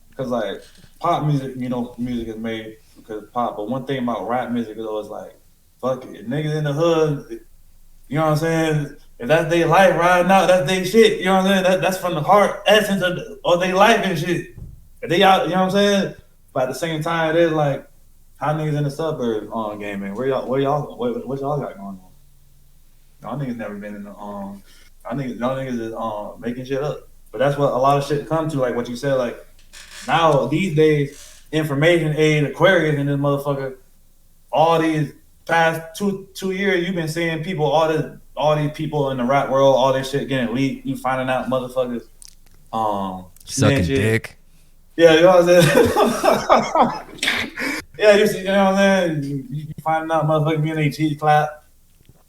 B: because like pop music, music is made because pop. But one thing about rap music though is like, fuck it, if niggas in the hood, you know what I'm saying? If that's their life riding out, that's their shit. You know what I'm saying? That's from the heart essence of their life and shit. If they out, you know what I'm saying? But at the same time, it is like how niggas in the suburbs on gaming. What y'all got going on? Y'all niggas never been in the y'all niggas is making shit up. But that's what a lot of shit come to, like what you said, like now these days, information age Aquarius and this motherfucker, all these past two years you've been seeing people, all these people in the rap world, all this shit getting leaked, you finding out motherfuckers
A: Sucking
B: snitching.
A: dick.
B: Yeah, you know what I'm saying? Yeah, you know what I'm saying? You finding out motherfuckers being a cheese clap,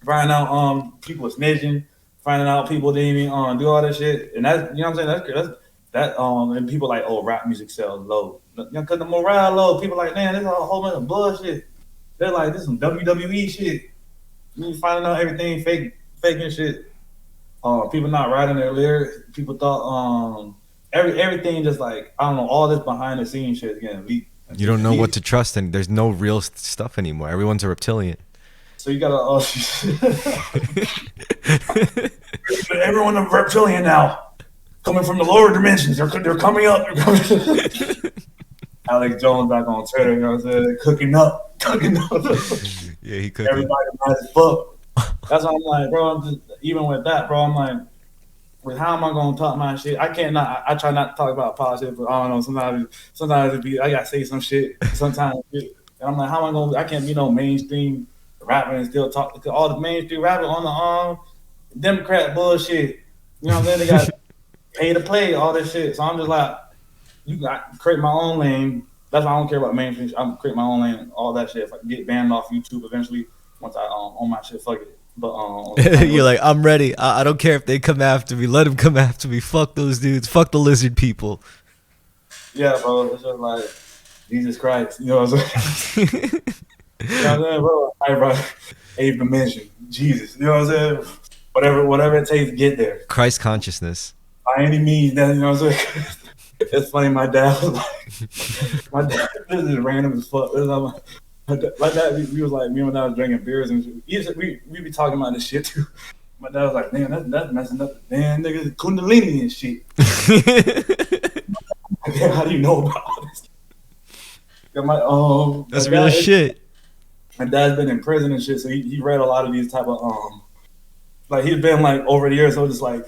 B: finding out people snitching, finding out people didn't even do all that shit. And that's, you know what I'm saying? That's that and people like, oh, rap music sells low. You know, cause the morale low, people like, man, this is a whole bunch of bullshit. They're like, this is some WWE shit. You finding out everything faking shit. People not writing their lyrics. People thought everything just like, I don't know, all this behind the scenes shit is getting leaked.
A: You don't know what to trust, and there's no real stuff anymore. Everyone's a reptilian.
B: So you gotta everyone a reptilian now. Coming from the lower dimensions. They're coming up. Alex Jones back on Twitter, you know what I'm saying? Cooking up.
A: Yeah, he cooking.
B: Everybody mad as fuck. That's why I'm like, bro, even with that, bro, I'm like, well, how am I gonna talk my shit? I can't not. I try not to talk about politics, but I don't know. Sometimes it be I gotta say some shit. Sometimes, and I'm like, how am I gonna? I can't be no mainstream rapper and still talk to all the mainstream rappers on the Democrat bullshit. You know what I'm saying? They got pay to play all this shit. So I'm just like, you got create my own lane. That's why I don't care about mainstream. I'm create my own lane. All that shit. If I get banned off YouTube eventually, once I own my shit, fuck it. But
A: you're like, I'm ready. I don't care if they come after me. Let them come after me. Fuck those dudes. Fuck the lizard people.
B: Yeah, bro. It's just like Jesus Christ. You know what I'm saying? You know what I'm saying, bro? Hey, bro. Eighth dimension. Jesus. You know what I'm saying? Whatever it takes to get there.
A: Christ consciousness.
B: By any means, that, you know what I'm saying? It's funny. My dad was like, this is random as fuck. My dad, we was like, me and my dad was drinking beers and shit. We be talking about this shit too. My dad was like, man, that's messing up the damn niggas Kundalini and shit. Damn, how do you know about all this?
A: That's real shit.
B: My dad's been in prison and shit, so he read a lot of these type of like he's been like over the years, so just like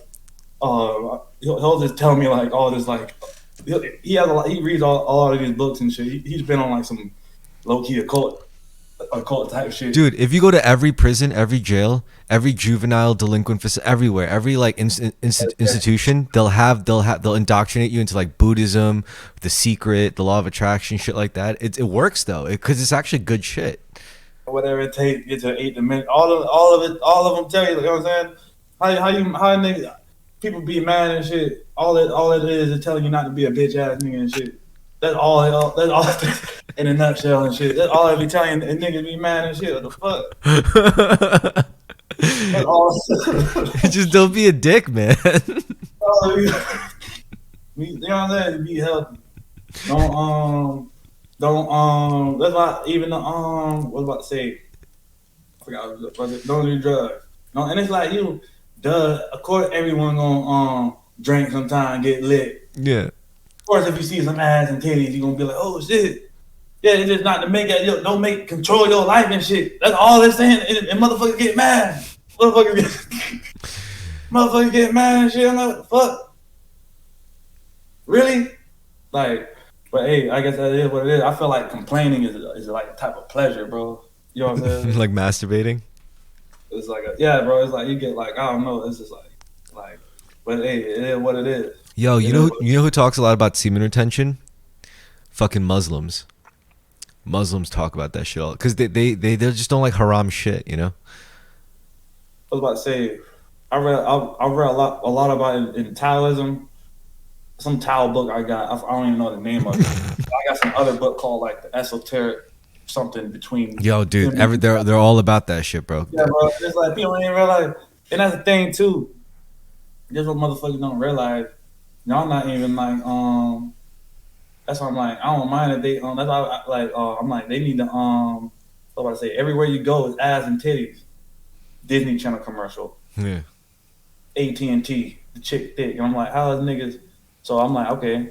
B: he'll just tell me like all this like he has a lot, he reads all of these books and shit. He's been on like some low key occult type shit.
A: Dude, if you go to every prison, every jail, every juvenile delinquent facility, everywhere, every like institution, they'll indoctrinate you into like Buddhism, The Secret, the Law of Attraction, shit like that. It works though, because it's actually good shit.
B: Whatever it takes to get to the 8th dimension, all of them tell you, you know what I'm saying? How niggas, people be mad and shit. All it is telling you not to be a bitch ass nigga and shit. That's all in a nutshell and shit. That's all I be telling you, and niggas be mad and shit. What the fuck? That's all.
A: Just don't be a dick, man.
B: You know what I'm saying? Be healthy. Don't. That's why even the what was I about to say? I forgot. Don't do drugs. No, and it's like you. Of course, everyone gonna drink sometime and get lit.
A: Yeah.
B: Of course, if you see some ass and titties, you gonna be like, oh shit. Yeah, it's just not to make it. Don't control your life and shit. That's all they're saying. And motherfuckers get mad. Motherfuckers get mad and shit. I'm like, what the fuck? Really? Like, but hey, I guess that is what it is. I feel like complaining is like a type of pleasure, bro. You know what I'm saying?
A: Like masturbating.
B: It's like yeah, bro. It's like you get like I don't know. It's just like, but hey, it is what it is.
A: Yo, you know who talks a lot about semen retention? Fucking Muslims. Muslims talk about that shit all because they just don't like haram shit, you know.
B: I was about to say, I read a lot about it in Taoism. Some Tao book I got. I don't even know the name of it. I got some other book called like the Esoteric something between.
A: Yo, dude, they're all about that shit, bro.
B: Yeah, bro. It's like people don't even realize, and that's the thing too. Just what motherfuckers don't realize. Y'all not even like That's why I'm like, I don't mind if they that's why I'm like they need to what about to say everywhere you go is ass and titties. Disney Channel commercial,
A: Yeah.
B: AT&T, the chick thick. And I'm like, how is niggas? So I'm like, okay,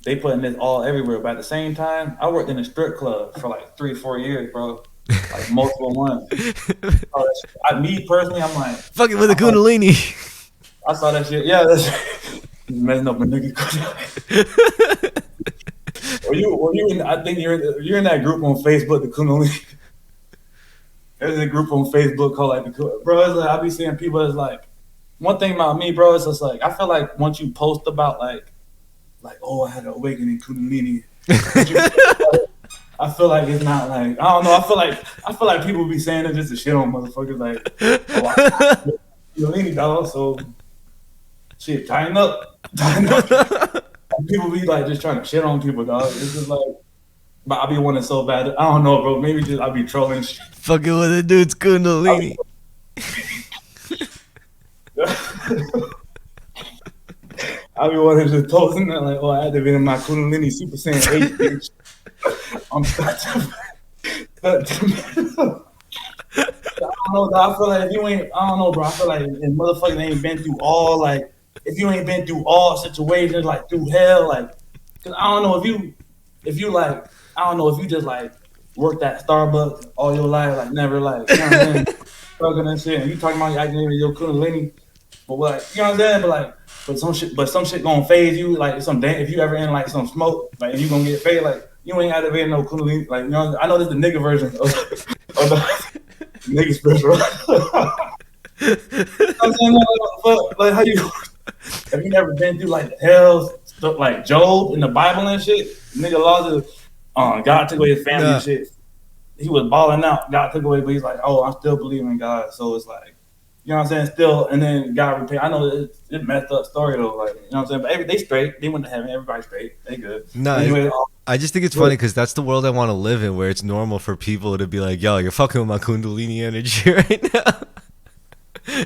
B: they putting this all everywhere. But at the same time, I worked in a strip club for like 3-4 years, bro. Like multiple ones. Me personally, I'm like,
A: Fucking with a
B: I saw,
A: kundalini.
B: I saw that shit. Yeah, that's messing up a nigga. I think you're in that group on Facebook, the Kundalini. There's a group on Facebook called like bro. It's like I be seeing people that's like one thing about me, bro. It's just like I feel like once you post about like oh I had an awakening Kundalini, I feel like it's not like I don't know. I feel like people be saying it just to shit on motherfuckers. Like oh I Kundalini dog. So shit, tighten up, tighten up. People be like just trying to shit on people, dog. It's just like. But I be wanting so bad. I don't know, bro. Maybe just I be trolling shit.
A: Fucking with a dude's kundalini.
B: I be wanting to just posting that like, oh, I activated my Kundalini Super Saiyan 8 bitch. I'm stuck to I don't know, dog. I feel like if you ain't, I don't know, bro. I feel like if motherfuckers ain't been through all, like, if you ain't been through all situations, like, through hell, like, cause I don't know if you like, I don't know if you just like worked at Starbucks all your life, like never like, you know what I'm saying, struggling and shit, and you talking about you activating your Kundalini, but like, you know what I'm saying, but some shit gonna phase you, like if you ever in like some smoke, like you gonna get phased, like you ain't activating no Kundalini, like you know, I know this is the nigga version of the nigga spiritual. I'm saying, like how you have you never been through like hell stuff like Job in the Bible and shit? Nigga lost his God took away his family and shit. He was balling out. God took away, but he's like, oh, I still believe in God. So it's like, you know what I'm saying? Still, and then God repay. I know it's messed up story though. Like, you know what I'm saying? But they straight. They went to heaven. Everybody straight. They good.
A: No,
B: anyway,
A: I just think it's funny because that's the world I want to live in, where it's normal for people to be like, "Yo, you're fucking with my kundalini energy right now."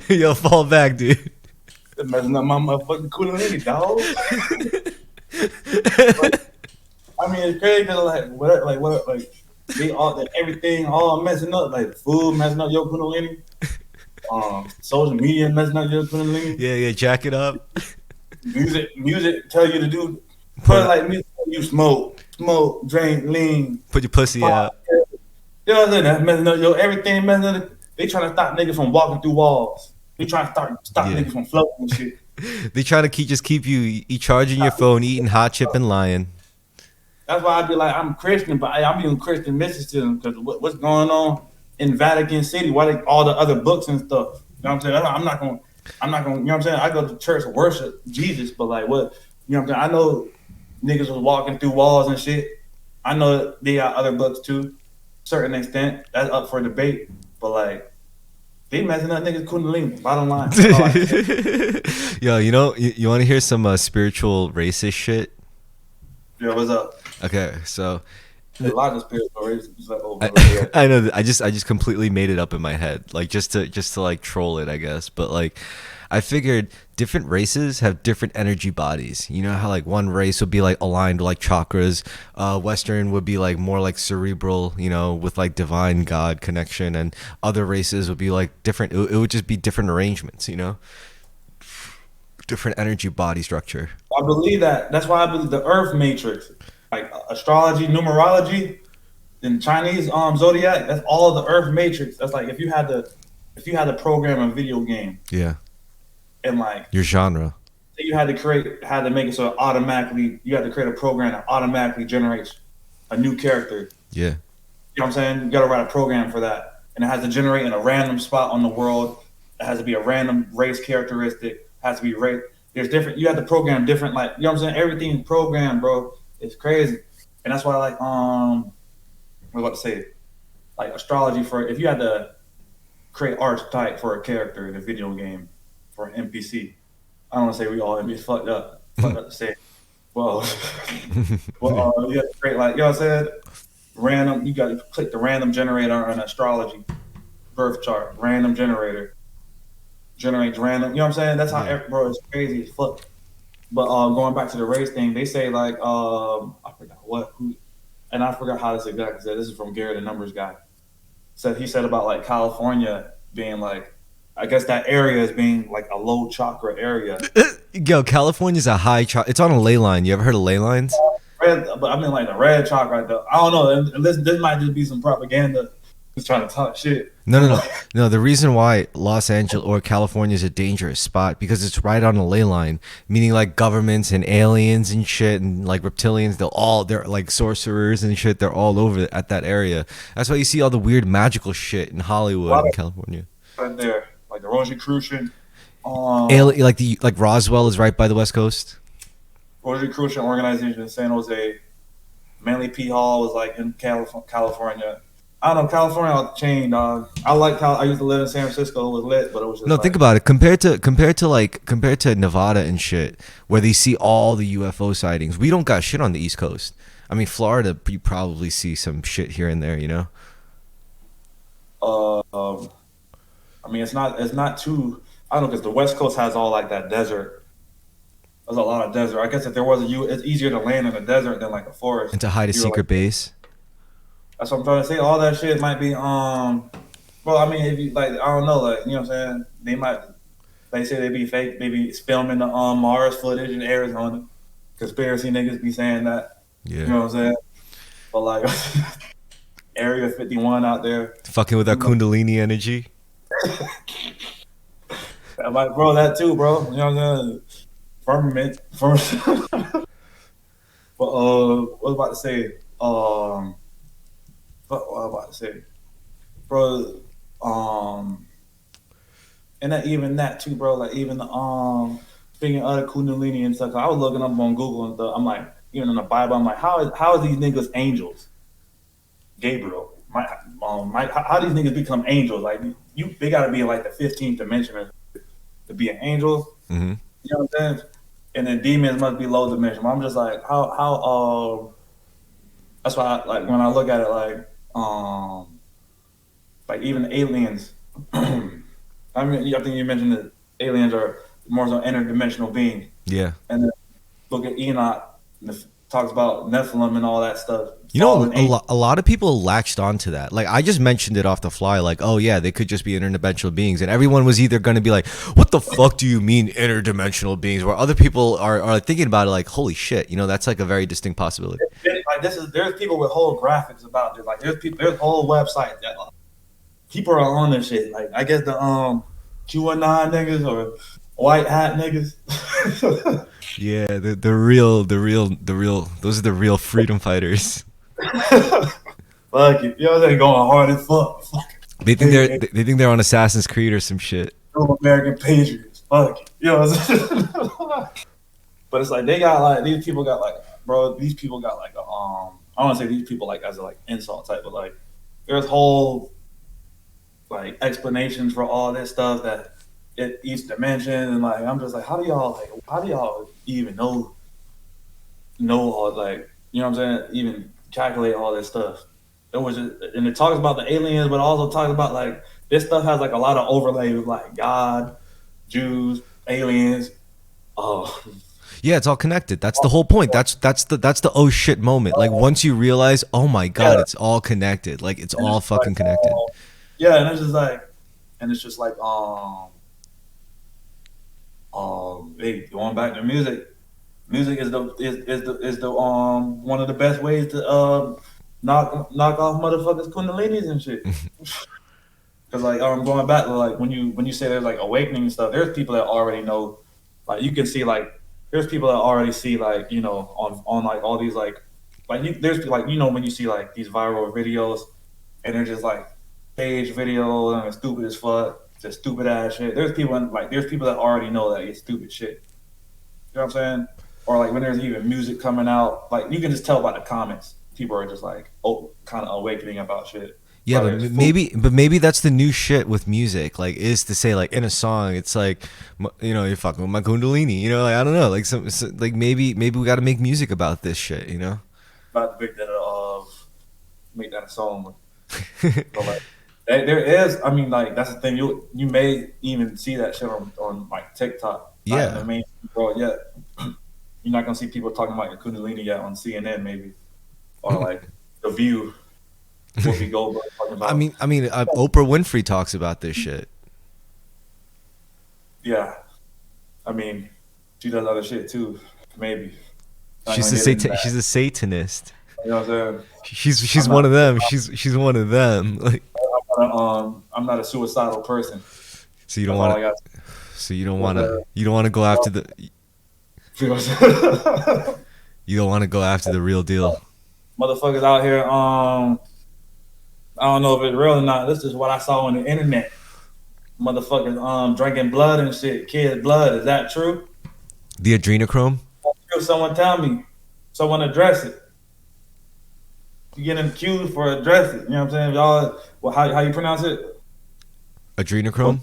A: Yo, fall back, dude.
B: Messing up my motherfucking kundalini, dog. I mean, it's crazy because like they all everything all messing up, like the food messing up your kundalini, social media messing up your kundalini.
A: Yeah, jack it up.
B: Music tell you to do, put like music you smoke, drink, lean,
A: put your pussy
B: pop,
A: out.
B: You know what I'm saying? That's messing up your everything messing up. They trying to stop niggas from walking through walls. They trying to stop niggas from floating and shit.
A: They trying to keep you charging your phone, eating hot chip and lying.
B: That's why I be like, I'm Christian, but I'm using Christian mysticism because what's going on in Vatican City? Why all the other books and stuff? You know what I'm saying? I'm not gonna. You know what I'm saying? I go to church to worship Jesus, but like what? You know what I'm saying? I know niggas was walking through walls and shit. I know they got other books too, certain extent. That's up for debate, but like they messing up niggas Kundalini. Bottom line.
A: Yo, you want to hear some spiritual racist shit?
B: Yeah, what's up?
A: Okay, so
B: a lot of spiritual racism. Like,
A: I know. I just completely made it up in my head, like just to like troll it, I guess. But like, I figured different races have different energy bodies. You know how like one race would be like aligned with like chakras, Western would be like more like cerebral, you know, with like divine God connection, and other races would be like different. It would just be different arrangements, you know, different energy body structure.
B: I believe that. That's why I believe the Earth Matrix, like astrology, numerology, and Chinese zodiac. That's all the Earth Matrix. That's like if you had to program a video game.
A: Yeah.
B: And like
A: your genre.
B: You had to make it so you had to create a program that automatically generates a new character.
A: Yeah.
B: You know what I'm saying? You got to write a program for that, and it has to generate in a random spot on the world. It has to be a random race characteristic. It has to be race. There's different. You have to program different. Like you know what I'm saying? Everything's programmed, bro. It's crazy, and that's why like what about to say, like astrology for if you had to create archetype for a character in a video game for an NPC. I don't want to say we all be fucked up to say. Well, you have to create like you know what I'm saying? Random. You got to click the random generator on astrology birth chart. Random generator generates random. You know what I'm saying? That's how bro. It's crazy as fuck. But going back to the race thing, they say like I forgot what who, and I forgot how this exactly said. This is from Gary, the numbers guy. Said he said about like California being like, I guess that area is being like a low chakra area.
A: Yo, California's a high it's on a ley line. You ever heard of ley lines?
B: Red, but I mean like the red chakra. I don't know. And this might just be some propaganda, just trying to talk shit.
A: No, no, no, no. The reason why Los Angeles or California is a dangerous spot because it's right on a ley line, meaning like governments and aliens and shit and like reptilians. They're like sorcerers and shit. They're all over at that area. That's why you see all the weird magical shit in Hollywood and California.
B: Right there, like the Rosicrucian,
A: Like Roswell is right by the West Coast.
B: Rosicrucian organization in San Jose. Manly P. Hall was like in California. I don't know, California off the chain, dog. I like how I used to live in San Francisco. It was lit, but it was just
A: No,
B: like,
A: think about it. Compared to Nevada and shit, where they see all the UFO sightings. We don't got shit on the East Coast. I mean, Florida, you probably see some shit here and there. You know.
B: uh, I mean, it's not too. I don't know because the West Coast has all like that desert. There's a lot of desert. I guess if there was a U, it's easier to land in a desert than like a forest.
A: And to hide a
B: You're
A: secret
B: like,
A: base.
B: that's what I'm trying to say. All that shit might be Well, I mean, if you like, I don't know, like you know what I'm saying. They might. They say they be fake. They be filming the Mars footage in Arizona. Conspiracy niggas be saying that.
A: Yeah.
B: You know what I'm saying? But like Area 51 out there.
A: Fucking with that Kundalini energy.
B: I'm like, bro, that too, bro. You know what I'm saying? Firmament. But what was I about to say? What was I about to say? Bro, and that even that too, bro. Like even the speaking of the Kundalini and stuff. I was looking up on Google and stuff. I'm like, even in the Bible, I'm like, how is these niggas angels? Gabriel, Mike, how these niggas become angels? Like they got to be in like the 15th dimension to be an angel.
A: Mm-hmm.
B: You know what I'm saying? And then demons must be low dimension. I'm just like, how that's why like when I look at it like even aliens. I mean, I think you mentioned that aliens are more so interdimensional beings.
A: Yeah.
B: And then look at Enoch, talks about Nephilim and all that stuff.
A: You know, a lot of people latched onto that. Like, I just mentioned it off the fly, like, oh, yeah, they could just be interdimensional beings. And everyone was either going to be like, what the fuck do you mean interdimensional beings? Where other people are thinking about it like, holy shit, you know, that's like a very distinct possibility.
B: Like, there's people with whole graphics about it. Like, there's whole websites that people are on this shit. Like, I guess the QAnon niggas or white hat niggas.
A: Yeah, the real, those are the real freedom fighters.
B: Fuck it, you know they're going hard as fuck.
A: They think they're on Assassin's Creed or some shit.
B: American Patriots. Fuck it, you know what I'm saying? But it's like they got like these people got like bro. These people got like a I want to say these people like as a like insult type, but like there's whole like explanations for all this stuff that each dimension and like I'm just like how do y'all even know all like you know what I'm saying even calculate all this stuff. It was just, and it talks about the aliens, but also talks about like this stuff has like a lot of overlay with like God, Jews, aliens. Oh,
A: yeah, it's all connected. That's the whole point. That's the oh shit moment. Like once you realize, oh my god, it's all connected. Like it's all fucking connected.
B: Yeah, and it's just like hey, going back to music. Music is the one of the best ways to knock off motherfuckers kundalinis and shit. Because like going back to like when you say there's like awakening and stuff, there's people that already know. Like you can see like there's people that already see like you know on like all these there's like you know when you see like these viral videos and they're just like page videos and they're stupid as fuck, just stupid ass shit. There's people that already know that it's stupid shit. You know what I'm saying? Or like when there's even music coming out, like you can just tell by the comments. People are just like, kind of awakening about shit.
A: Yeah, but maybe that's the new shit with music. Like, is to say like in a song, it's like, you know, you're fucking with my kundalini. You know, like I don't know, like like maybe we got to make music about this shit. You know,
B: about to make that a song. But like, there is, I mean, like that's the thing. You may even see that shit on like TikTok.
A: Yeah.
B: Not in the main world yet. You're not gonna see people talking about your Kundalini yet on CNN, maybe, or like The View. Whoopi Goldberg talking about.
A: Oprah Winfrey talks about this shit.
B: Yeah, I mean, she does other shit too. Maybe. Not
A: She's
B: gonna get into
A: she's
B: that.
A: a Satanist.
B: You know what I'm saying?
A: She's
B: I'm
A: one
B: not.
A: of them. She's one of them. Like,
B: I'm not a suicidal person.
A: so you don't
B: That's all
A: want
B: I got.
A: to. So you don't
B: You know
A: want
B: what I'm
A: to.
B: saying?
A: You don't want to go after the.
B: You know what I'm saying?
A: You don't want to go after the real deal.
B: Motherfuckers out here. I don't know if it's real or not. This is what I saw on the internet. Motherfuckers drinking blood and shit. Kids' blood. Is that true?
A: The adrenochrome.
B: Someone tell me. Someone address it. You getting accused for address it. You know what I'm saying? Y'all, well, how you pronounce it?
A: Adrenochrome.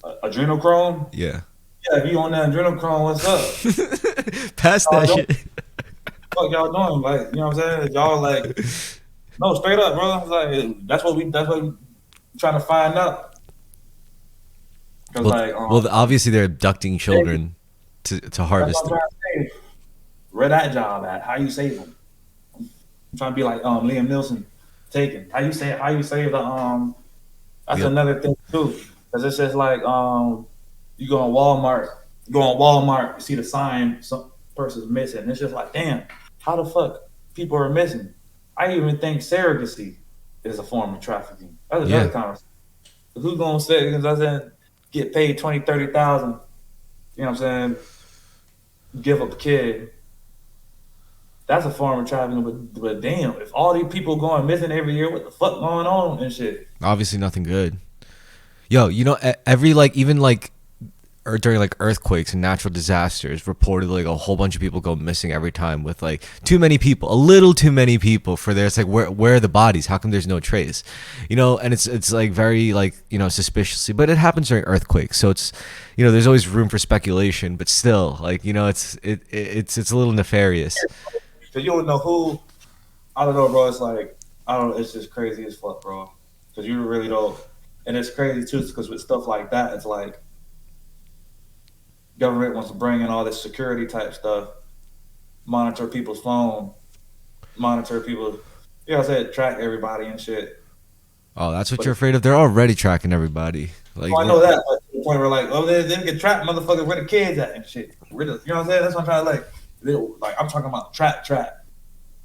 B: Adrenochrome?
A: Yeah.
B: Yeah, if you on that adrenochrome, what's up?
A: Pass
B: Y'all
A: that
B: doing,
A: shit.
B: fuck y'all doing? Like, you know what I'm saying? Y'all like, no, straight up, bro. Like, that's what we trying to find out. Cause like,
A: Obviously they're abducting children to
B: that's
A: harvest
B: what I'm
A: them.
B: trying to say. Where that job at? How you save them? I'm trying to be like Liam Nielsen, Taken. How you save the That's
A: Yep.
B: another thing too, because it's just like you go on Walmart, you see the sign, some person's missing. It's just like, damn, how the fuck people are missing? I even think surrogacy is a form of trafficking. That's another
A: Yeah.
B: conversation. Who's gonna say? Because I said get paid 20,000, 30,000. You know what I'm saying? Give up a kid. That's a form of trafficking. But damn, if all these people going missing every year, what the fuck going on and shit?
A: Obviously nothing good. Yo, every like even like or during like earthquakes and natural disasters, reportedly like a whole bunch of people go missing every time with like too many people, a little too many people for there. It's like where are the bodies? How come there's no trace? And it's like very like suspiciously, but it happens during earthquakes, so it's there's always room for speculation, but still like it's a little nefarious.
B: Cause you don't know who. I don't know, bro. It's like I don't. It's just crazy as fuck, bro. Cause you really don't. And it's crazy too, because with stuff like that, it's like government wants to bring in all this security type stuff, monitor people's phone, monitor people. You know what I said? Track everybody and shit.
A: Oh, that's what you're afraid of? They're already tracking everybody. Like,
B: I know that, but to the point where like, oh, they can trap motherfuckers where the kids at and shit. You know what I'm saying? That's what I'm trying to like. I'm talking about trap,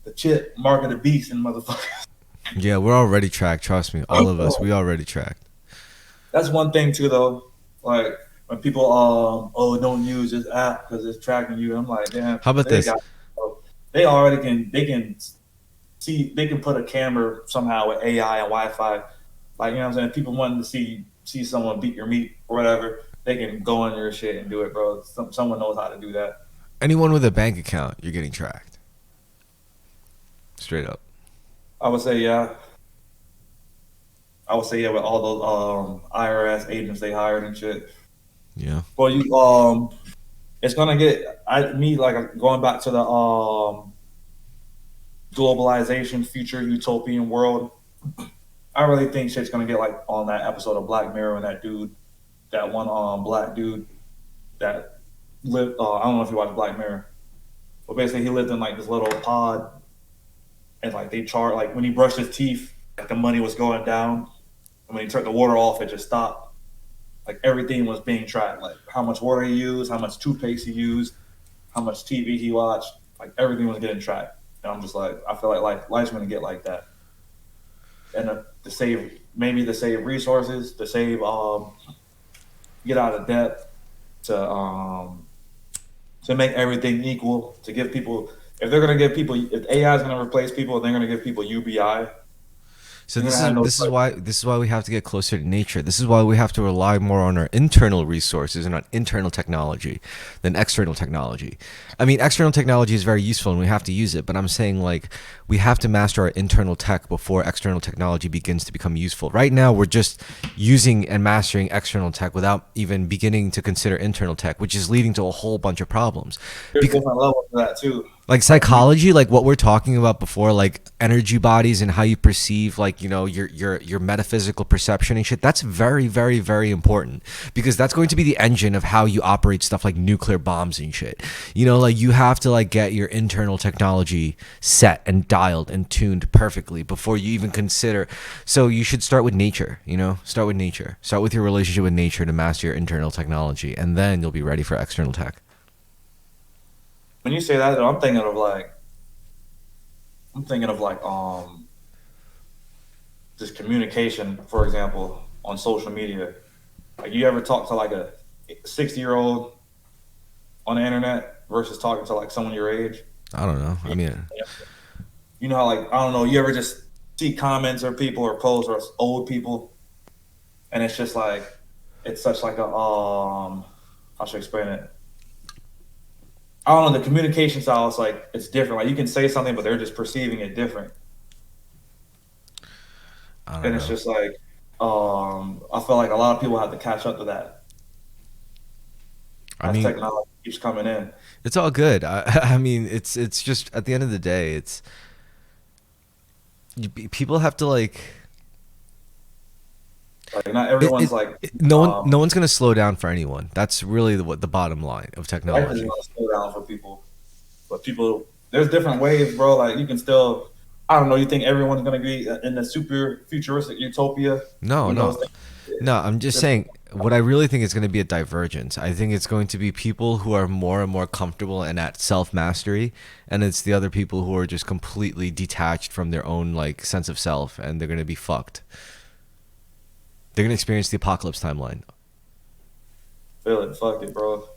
B: the chip, mark of the beast, and motherfuckers.
A: Yeah, we're already tracked. Trust me, all of us, we already tracked.
B: That's one thing too, though. Like when people, don't use this app because it's tracking you. I'm like, damn.
A: How about this?
B: They already can see. They can put a camera somehow with AI and Wi-Fi. Like you know what I'm saying. People wanting to see someone beat your meat or whatever. They can go on your shit and do it, bro. Someone knows how to do that.
A: Anyone with a bank account, you're getting tracked. Straight up.
B: I would say yeah. With all those IRS agents they hired and shit.
A: Yeah.
B: Well, it's gonna get like going back to the globalization, future utopian world. I really think shit's gonna get like on that episode of Black Mirror and that one black dude that lived. I don't know if you watched Black Mirror, but basically he lived in like this little pod, and like they chart like when he brushed his teeth, like the money was going down, and when he turned the water off, it just stopped. Like everything was being tracked, like how much water he used, how much toothpaste he used, how much TV he watched, like everything was getting tracked. And I'm just like, I feel like life's gonna get like that, and to save resources, to save get out of debt, to make everything equal, to give people if AI is gonna replace people, they're gonna give people UBI.
A: So this is why we have to get closer to nature. This is why we have to rely more on our internal resources and on internal technology than external technology. I mean, external technology is very useful and we have to use it, but I'm saying like we have to master our internal tech before external technology begins to become useful. Right now, we're just using and mastering external tech without even beginning to consider internal tech, which is leading to a whole bunch of problems.
B: There's different levels to that too.
A: Like
B: Like you,
A: psychology, like what we're talking about before, like energy bodies and how you perceive, like, you know, your metaphysical perception and shit. That's very, very, very important, because that's going to be the engine of how you operate stuff like nuclear bombs and shit. You know, like you have to like get your internal technology set and dialed and tuned perfectly before you even consider. So you should start with nature. You know, start with nature. Start with your relationship with nature to master your internal technology, and then you'll be ready for external tech.
B: when you say that, though, I'm thinking of like just communication, for example, on social media. Like you ever talk to like a 60-year-old on the internet versus talking to like someone your age?
A: I don't know. I mean,
B: You know how like I don't know, you ever just see comments or people or posts or old people, and it's just like it's such like a how should I explain it? I don't know, the communication style is like it's different. Like you can say something, but they're just perceiving it different,
A: I don't
B: and it's
A: know.
B: just like I feel like a lot of people have to catch up to that
A: I
B: as
A: mean,
B: technology keeps coming in.
A: it's all good. I mean, it's just at the end of the day, it's people have to like
B: Like not
A: it,
B: everyone's
A: it,
B: like
A: no one's gonna slow down for anyone. That's really what the bottom line of
B: life is
A: technology.
B: gonna slow down for people. But people, there's different ways, bro. Like you can still, I don't know. You think everyone's gonna be in the super futuristic utopia?
A: No,
B: You know,
A: no, no. I'm just saying what I really think is going to be a divergence. I think it's going to be people who are more and more comfortable and at self mastery, and it's the other people who are just completely detached from their own like sense of self, and they're going to be fucked. They're going to experience the apocalypse timeline.
B: feel it. Fuck it, bro.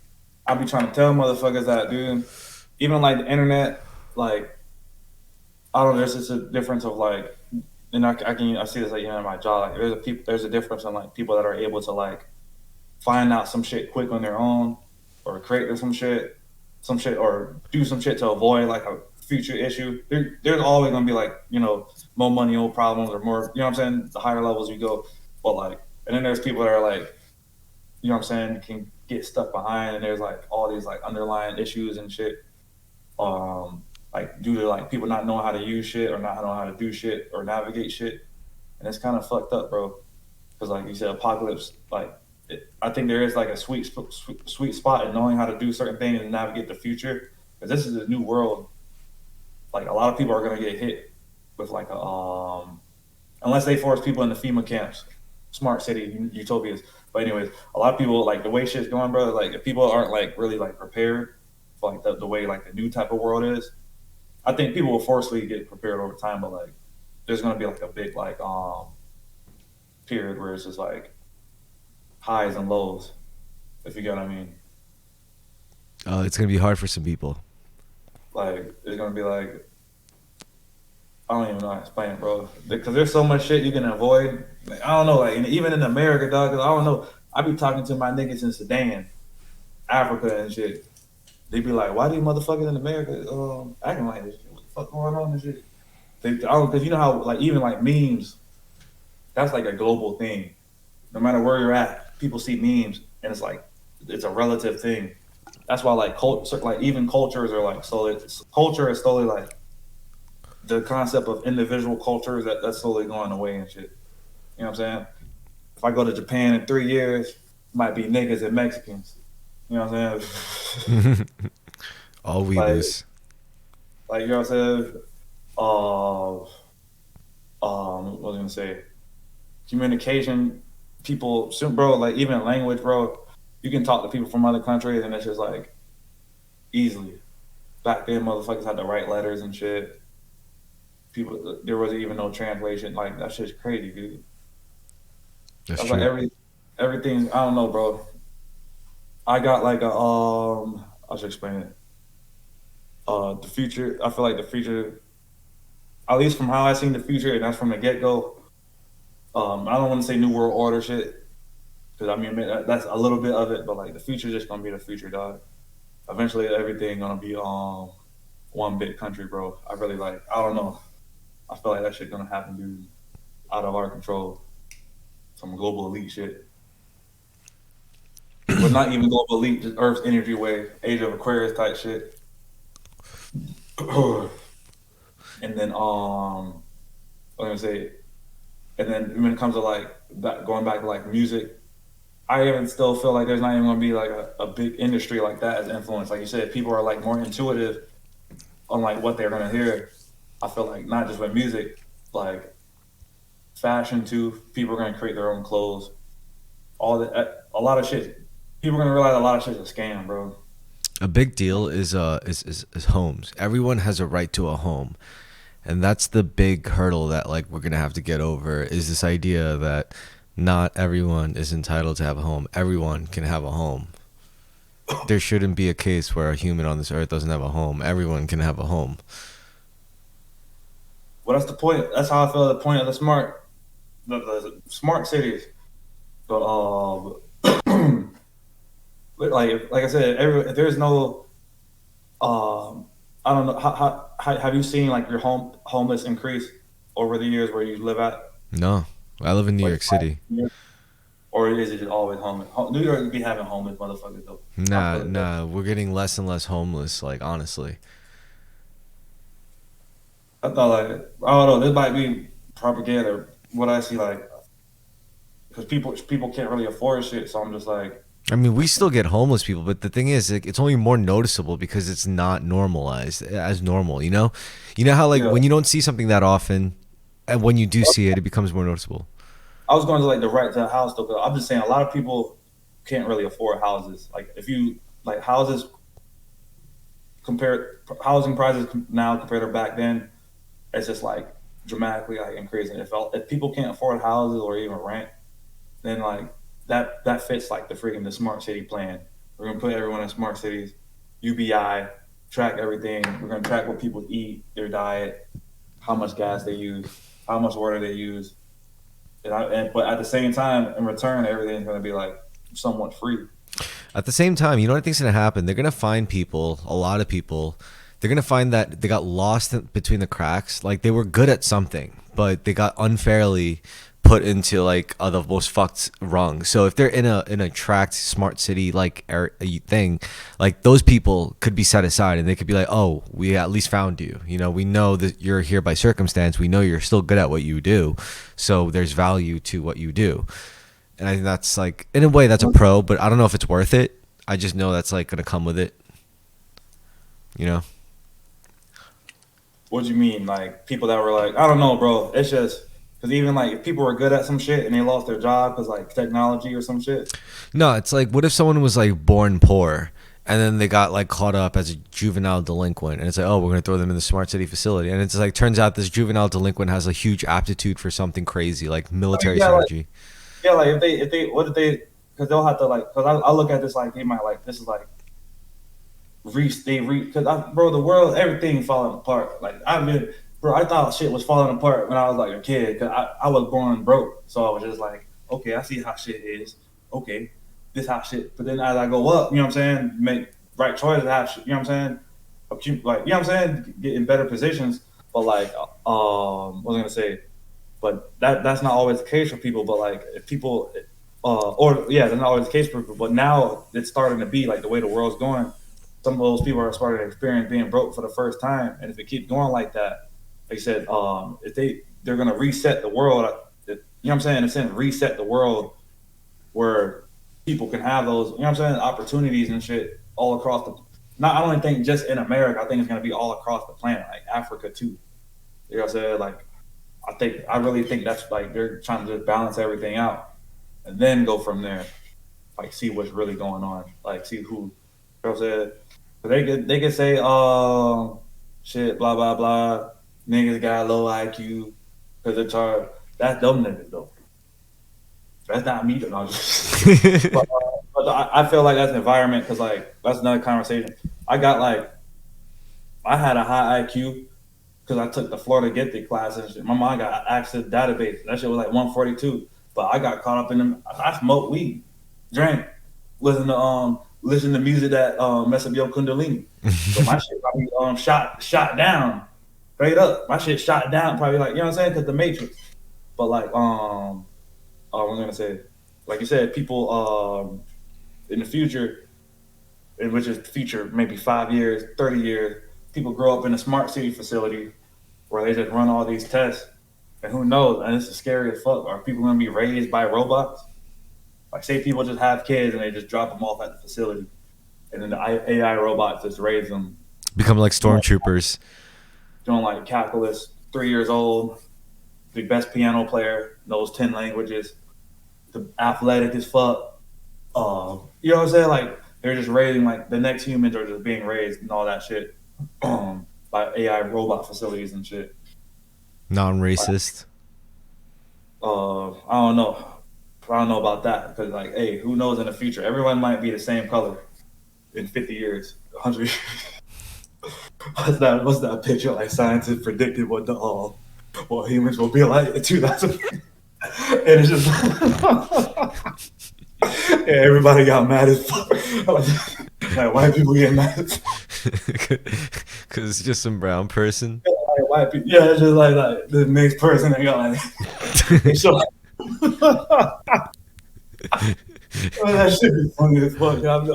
B: I be trying to tell motherfuckers that, dude. Even like the internet, like I don't know. There's just a difference of like, and I see this like in my job. Like there's a difference in like people that are able to like find out some shit quick on their own, or create some shit, or do some shit to avoid like a future issue. There's always gonna be like more money, old problems, or more. You know what I'm saying? The higher levels you go, but like, and then there's people that are like, you know what I'm saying, can get stuck behind, and there's like all these like underlying issues and shit. Like due to like people not knowing how to use shit or not knowing how to do shit or navigate shit, and it's kind of fucked up, bro. Because like you said, apocalypse, like I think there is like a sweet spot in knowing how to do certain things and navigate the future. Because this is a new world. Like a lot of people are gonna get hit with like a unless they force people into FEMA camps, smart city utopias. But anyways, a lot of people like the way shit's going, bro. Like if people aren't like really like prepared for like the way like the new type of world is, I think people will forcefully get prepared over time. But like there's gonna be like a big like period where it's just like highs and lows, if you get what I mean.
A: It's going to be hard for some people.
B: Like it's gonna be like I don't even know how to explain it, bro. Because there's so much shit you can avoid. Like, I don't know, like and even in America, dog. 'Cause I don't know. I be talking to my niggas in Sudan, Africa, and shit. They be like, "Why do you motherfuckers in America acting like this? Shit? What the fuck going on and shit?" I don't because you know how like even like memes, that's like a global thing. No matter where you're at, people see memes, and it's like it's a relative thing. That's why like culture, like even cultures are like so. Culture is slowly like the concept of individual cultures that's slowly going away and shit. You know what I'm saying? If I go to Japan in 3 years, it might be niggas and Mexicans. You know what I'm saying?
A: All
B: like,
A: weebus.
B: like you know what I'm saying? Uh, what was I gonna say? Communication, people, bro. Like even language, bro. You can talk to people from other countries, and it's just like easily. Back then, motherfuckers had to write letters and shit. People, there wasn't even no translation. Like that shit's crazy, dude.
A: That's
B: That's like
A: true.
B: everything. I don't know, bro. I got like a I should explain it. The future. I feel like the future, at least from how I seen the future, and that's from the get go. I don't want to say new world order shit because I mean that's a little bit of it, but like the future just gonna be the future, dog. Eventually, everything gonna be one big country, bro. I really like. I don't know. I feel like that shit gonna happen, dude. Out of our control. Some global elite shit. But not even global elite, just Earth's energy wave, Age of Aquarius type shit. And then I'm gonna say, and then when it comes to like going back to like music, I even still feel like there's not even gonna be like a big industry like that as influence. Like you said, people are like more intuitive on like what they're gonna hear. I feel like not just with music, like fashion too. People are gonna create their own clothes. All the a lot of shit. People are gonna realize a lot of shit's a scam, bro.
A: A big deal is homes. Everyone has a right to a home, and that's the big hurdle that like we're gonna have to get over. Is this idea that not everyone is entitled to have a home. Everyone can have a home. There shouldn't be a case where a human on this earth doesn't have a home. Everyone can have a home.
B: Well, that's the point. That's how I feel. The point of the smart cities. But like I said, if there's no I don't know how have you seen like your homeless increase over the years where you live at
A: No, I live in New
B: like
A: York City.
B: 5 years? Or is it just always homeless? New York be having homeless motherfuckers though. I
A: Nah,
B: feel it though.
A: nah, we're getting less and less homeless. Like honestly,
B: I thought like I don't know. This might be propaganda. What I see like because people can't really afford shit, so I'm just like
A: I mean, we still get homeless people, but the thing is, like, it's only more noticeable because it's not normalized as normal. You know how like
B: yeah.
A: when you don't see something that often, and when you do see it, it becomes more noticeable.
B: I was going to like the right to a house though. 'Cause I'm just saying a lot of people can't really afford houses. Like if you like houses compared housing prices now compared to back then, it's just like dramatically like increasing. If people can't afford houses or even rent, then like that fits like the smart city plan. We're gonna put everyone in smart cities, UBI, track everything. We're gonna track what people eat, their diet, how much gas they use, how much water they use, but at the same time, in return, everything's gonna be like somewhat free.
A: At the same time, you know what I think's gonna happen? They're gonna find people, a lot of people. They're gonna find that they got lost between the cracks. Like they were good at something, but they got unfairly put into like the most fucked rung. So if they're in a tracked smart city like thing, like those people could be set aside and they could be like, oh, we at least found you. We know that you're here by circumstance. We know you're still good at what you do, so there's value to what you do. And I think that's like in a way that's a pro, but I don't know if it's worth it. I just know that's like gonna come with it. You know?
B: What do you mean? Like people that were like, I don't know, bro. It's just because even like if people were good at some shit and they lost their job because like technology or some shit.
A: No, it's like what if someone was like born poor and then they got like caught up as a juvenile delinquent and it's like, oh, we're gonna throw them in the smart city facility, and it's like turns out this juvenile delinquent has a huge aptitude for something crazy like
B: I mean,
A: military strategy.
B: yeah, like if they what if they because they'll have to like because I look at this like they might like this is like because bro the world everything falling apart like I've been bro I thought shit was falling apart when I was like a kid because I was born broke so I was just like okay I see how shit is okay this how shit but then as I go up you know what I'm saying make right choices have you know what I'm saying like you know what I'm saying get in better positions but like what was I gonna say but that's not always the case for people but like if people or yeah that's not always the case for people but now it's starting to be like the way the world's going some of those people are starting to experience being broke for the first time. And if it keeps going like that, like I said, if they're gonna reset the world, you know what I'm saying? In a sense, reset the world where people can have those, you know what I'm saying, opportunities and shit all across the. Not I don't even think just in America. I think it's gonna be all across the planet, like Africa too. You know what I'm saying? Like I really think that's like they're trying to just balance everything out and then go from there. Like see what's really going on. Like see who. You know what I'm saying? They could say, shit, blah blah blah. Niggas got low IQ because they're charged. That's dumb niggas though. That's not me. No, but I feel like that's an environment because like that's another conversation. I got like I had a high IQ because I took the Florida gifted class and shit. My mom got access to database. That shit was like 142. But I got caught up in them. I smoked weed, drank, listen to music that mess up your kundalini. So my shit probably shot down straight up. My shit shot down probably like you know what I'm saying because the Matrix. But like I'm gonna say like you said people in the future, which is the future maybe 5 years, 30 years. people grow up in a smart city facility where they just run all these tests, and who knows? And it's scary as fuck. Are people gonna be raised by robots? Like, say people just have kids and they just drop them off at the facility, and then the AI robots just raise them,
A: Become like
B: doing,
A: stormtroopers.
B: doing like calculus, 3 years old, the best piano player, knows 10 languages, the athletic as fuck. You know what I'm saying? Like they're just raising like the next humans are just being raised and all that shit, by AI robot facilities and shit. Like,
A: Non-racist.
B: I don't know. I don't know about that because, like, hey, who knows in the future? Everyone might be the same color in 50 years, 100 years. What's that picture? Like, scientists predicted what humans will be like in 2000. And it's just, yeah, everybody got mad as fuck. Like, white people get mad as fuck.
A: Because it's just some brown person.
B: Like, white people, yeah, it's just like the mixed person. They got like, they show like, oh, that shit be funny as fuck. I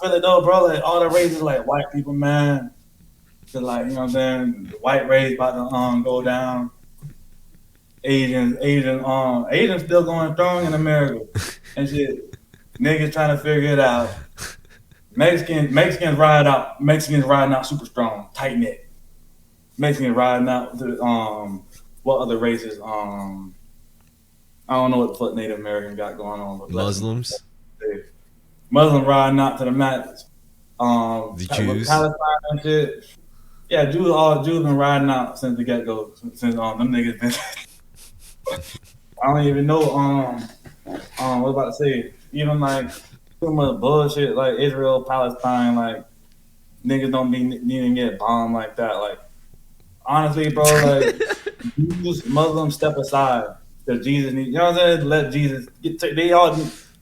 B: feel it though, bro. Like all the races, like white people, man. Cause like, you know what I'm saying, the white race about to go down. Asians still going strong in America and shit. Niggas trying to figure it out. Mexicans riding out super strong, tight knit. Mexicans riding out to what other races? I don't know what the fuck Native American got going on, but
A: Muslims.
B: Muslim riding out to the match.
A: The Jews.
B: Palestine and shit. Yeah, Jews been riding out since the get go. Since them niggas been. I don't even know. What about to say? Even like too much bullshit like Israel, Palestine, like niggas don't be needing to get bombed like that. Like honestly, bro, like Jews, Muslims step aside because Jesus need. You know what I'm saying? Let Jesus they all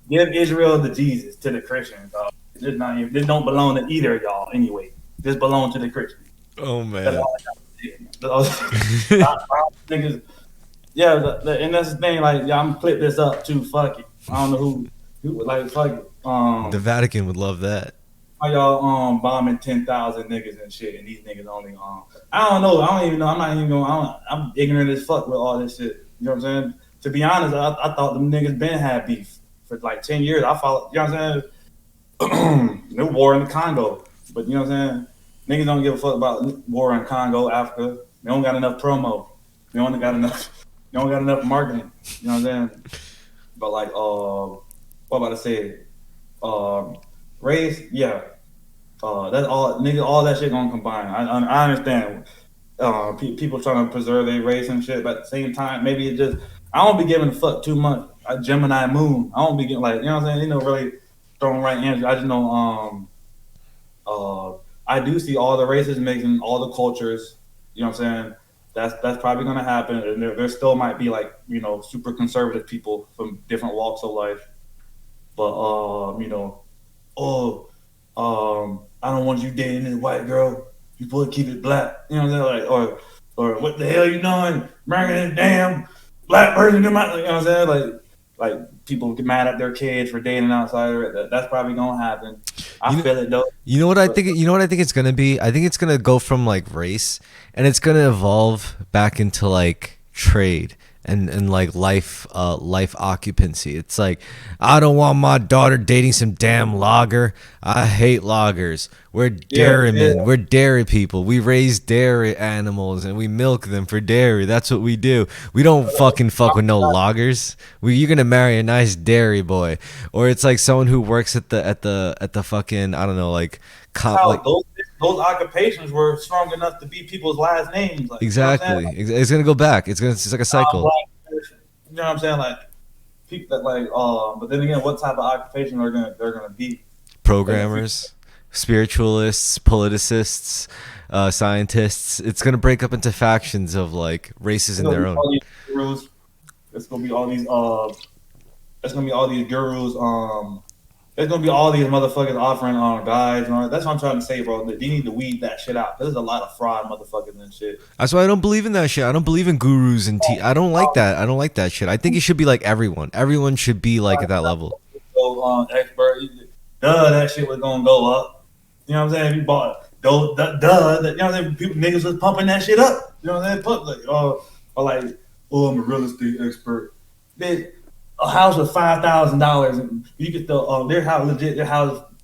B: give Israel to Jesus to the Christians. Dog. It's not even, they don't belong to either of y'all anyway. This belong to the Christians.
A: Oh man.
B: That's all niggas. Yeah, and that's the thing. Like, yeah, I'm gonna clip this up too. Fuck it. I don't know who like fuck it.
A: The Vatican would love that.
B: How y'all bombing 10,000 niggas and shit, and these niggas only I don't know. I don't even know. I'm not even going. I'm ignorant as fuck with all this shit. You know what I'm saying? To be honest, I thought them niggas been had beef for like 10 years. I followed. You know what I'm saying? No war in the Congo, but you know what I'm saying? Niggas don't give a fuck about war in Congo, Africa. They don't got enough promo. They only got enough. You don't got enough marketing. You know what I'm saying? But like, what about to say? Race, yeah. That's all, nigga. All that shit gonna combine. I understand. People trying to preserve their race and shit, but at the same time, maybe it just I don't be giving a fuck too much. Gemini Moon. I don't be getting like, you know what I'm saying? You know, really throwing right answers. I just know. I do see all the races mixing, all the cultures. You know what I'm saying? That's probably gonna happen, and there still might be like, you know, super conservative people from different walks of life, but you know, I don't want you dating this white girl. You supposed to keep it black. You know what I'm saying? Like, or what the hell you doing? Bringing this damn black person to my, you know what I'm saying? Like people get mad at their kids for dating outsider. That's probably gonna happen. I feel it though.
A: You know what I think? You know what I think it's gonna be? I think it's gonna go from like race, and it's gonna evolve back into like trade and like life occupancy. It's like, I don't want my daughter dating some damn logger. I hate loggers. We're dairymen. Yeah. We're dairy people. We raise dairy animals and we milk them for dairy. That's what we do. We don't fucking fuck with no loggers. You're gonna marry a nice dairy boy, or it's like someone who works at the fucking, I don't know, like
B: those occupations were strong enough to be people's last names. Like,
A: exactly. You know, it's gonna go back. It's like a cycle.
B: You know what I'm saying? Like people that like, but then again, what type of occupation they're gonna be?
A: Programmers, spiritualists, politicists, scientists. It's gonna break up into factions of like races in their own.
B: It's gonna be all these. It's gonna be all these gurus. There's gonna be all these motherfuckers offering guys and all that. That's what I'm trying to say, bro. They need to weed that shit out. There's a lot of fraud motherfuckers and shit.
A: That's why I don't believe in that shit. I don't believe in gurus and I don't like that. I don't like that shit. I think it should be like everyone. Everyone should be like at that level.
B: So expert, that shit was gonna go up. You know what I'm saying? If you bought you know what I'm saying? People niggas was pumping that shit up. You know what I'm saying? Pump like or like, oh, I'm a real estate expert. They, a house with $5,000 and you could still their house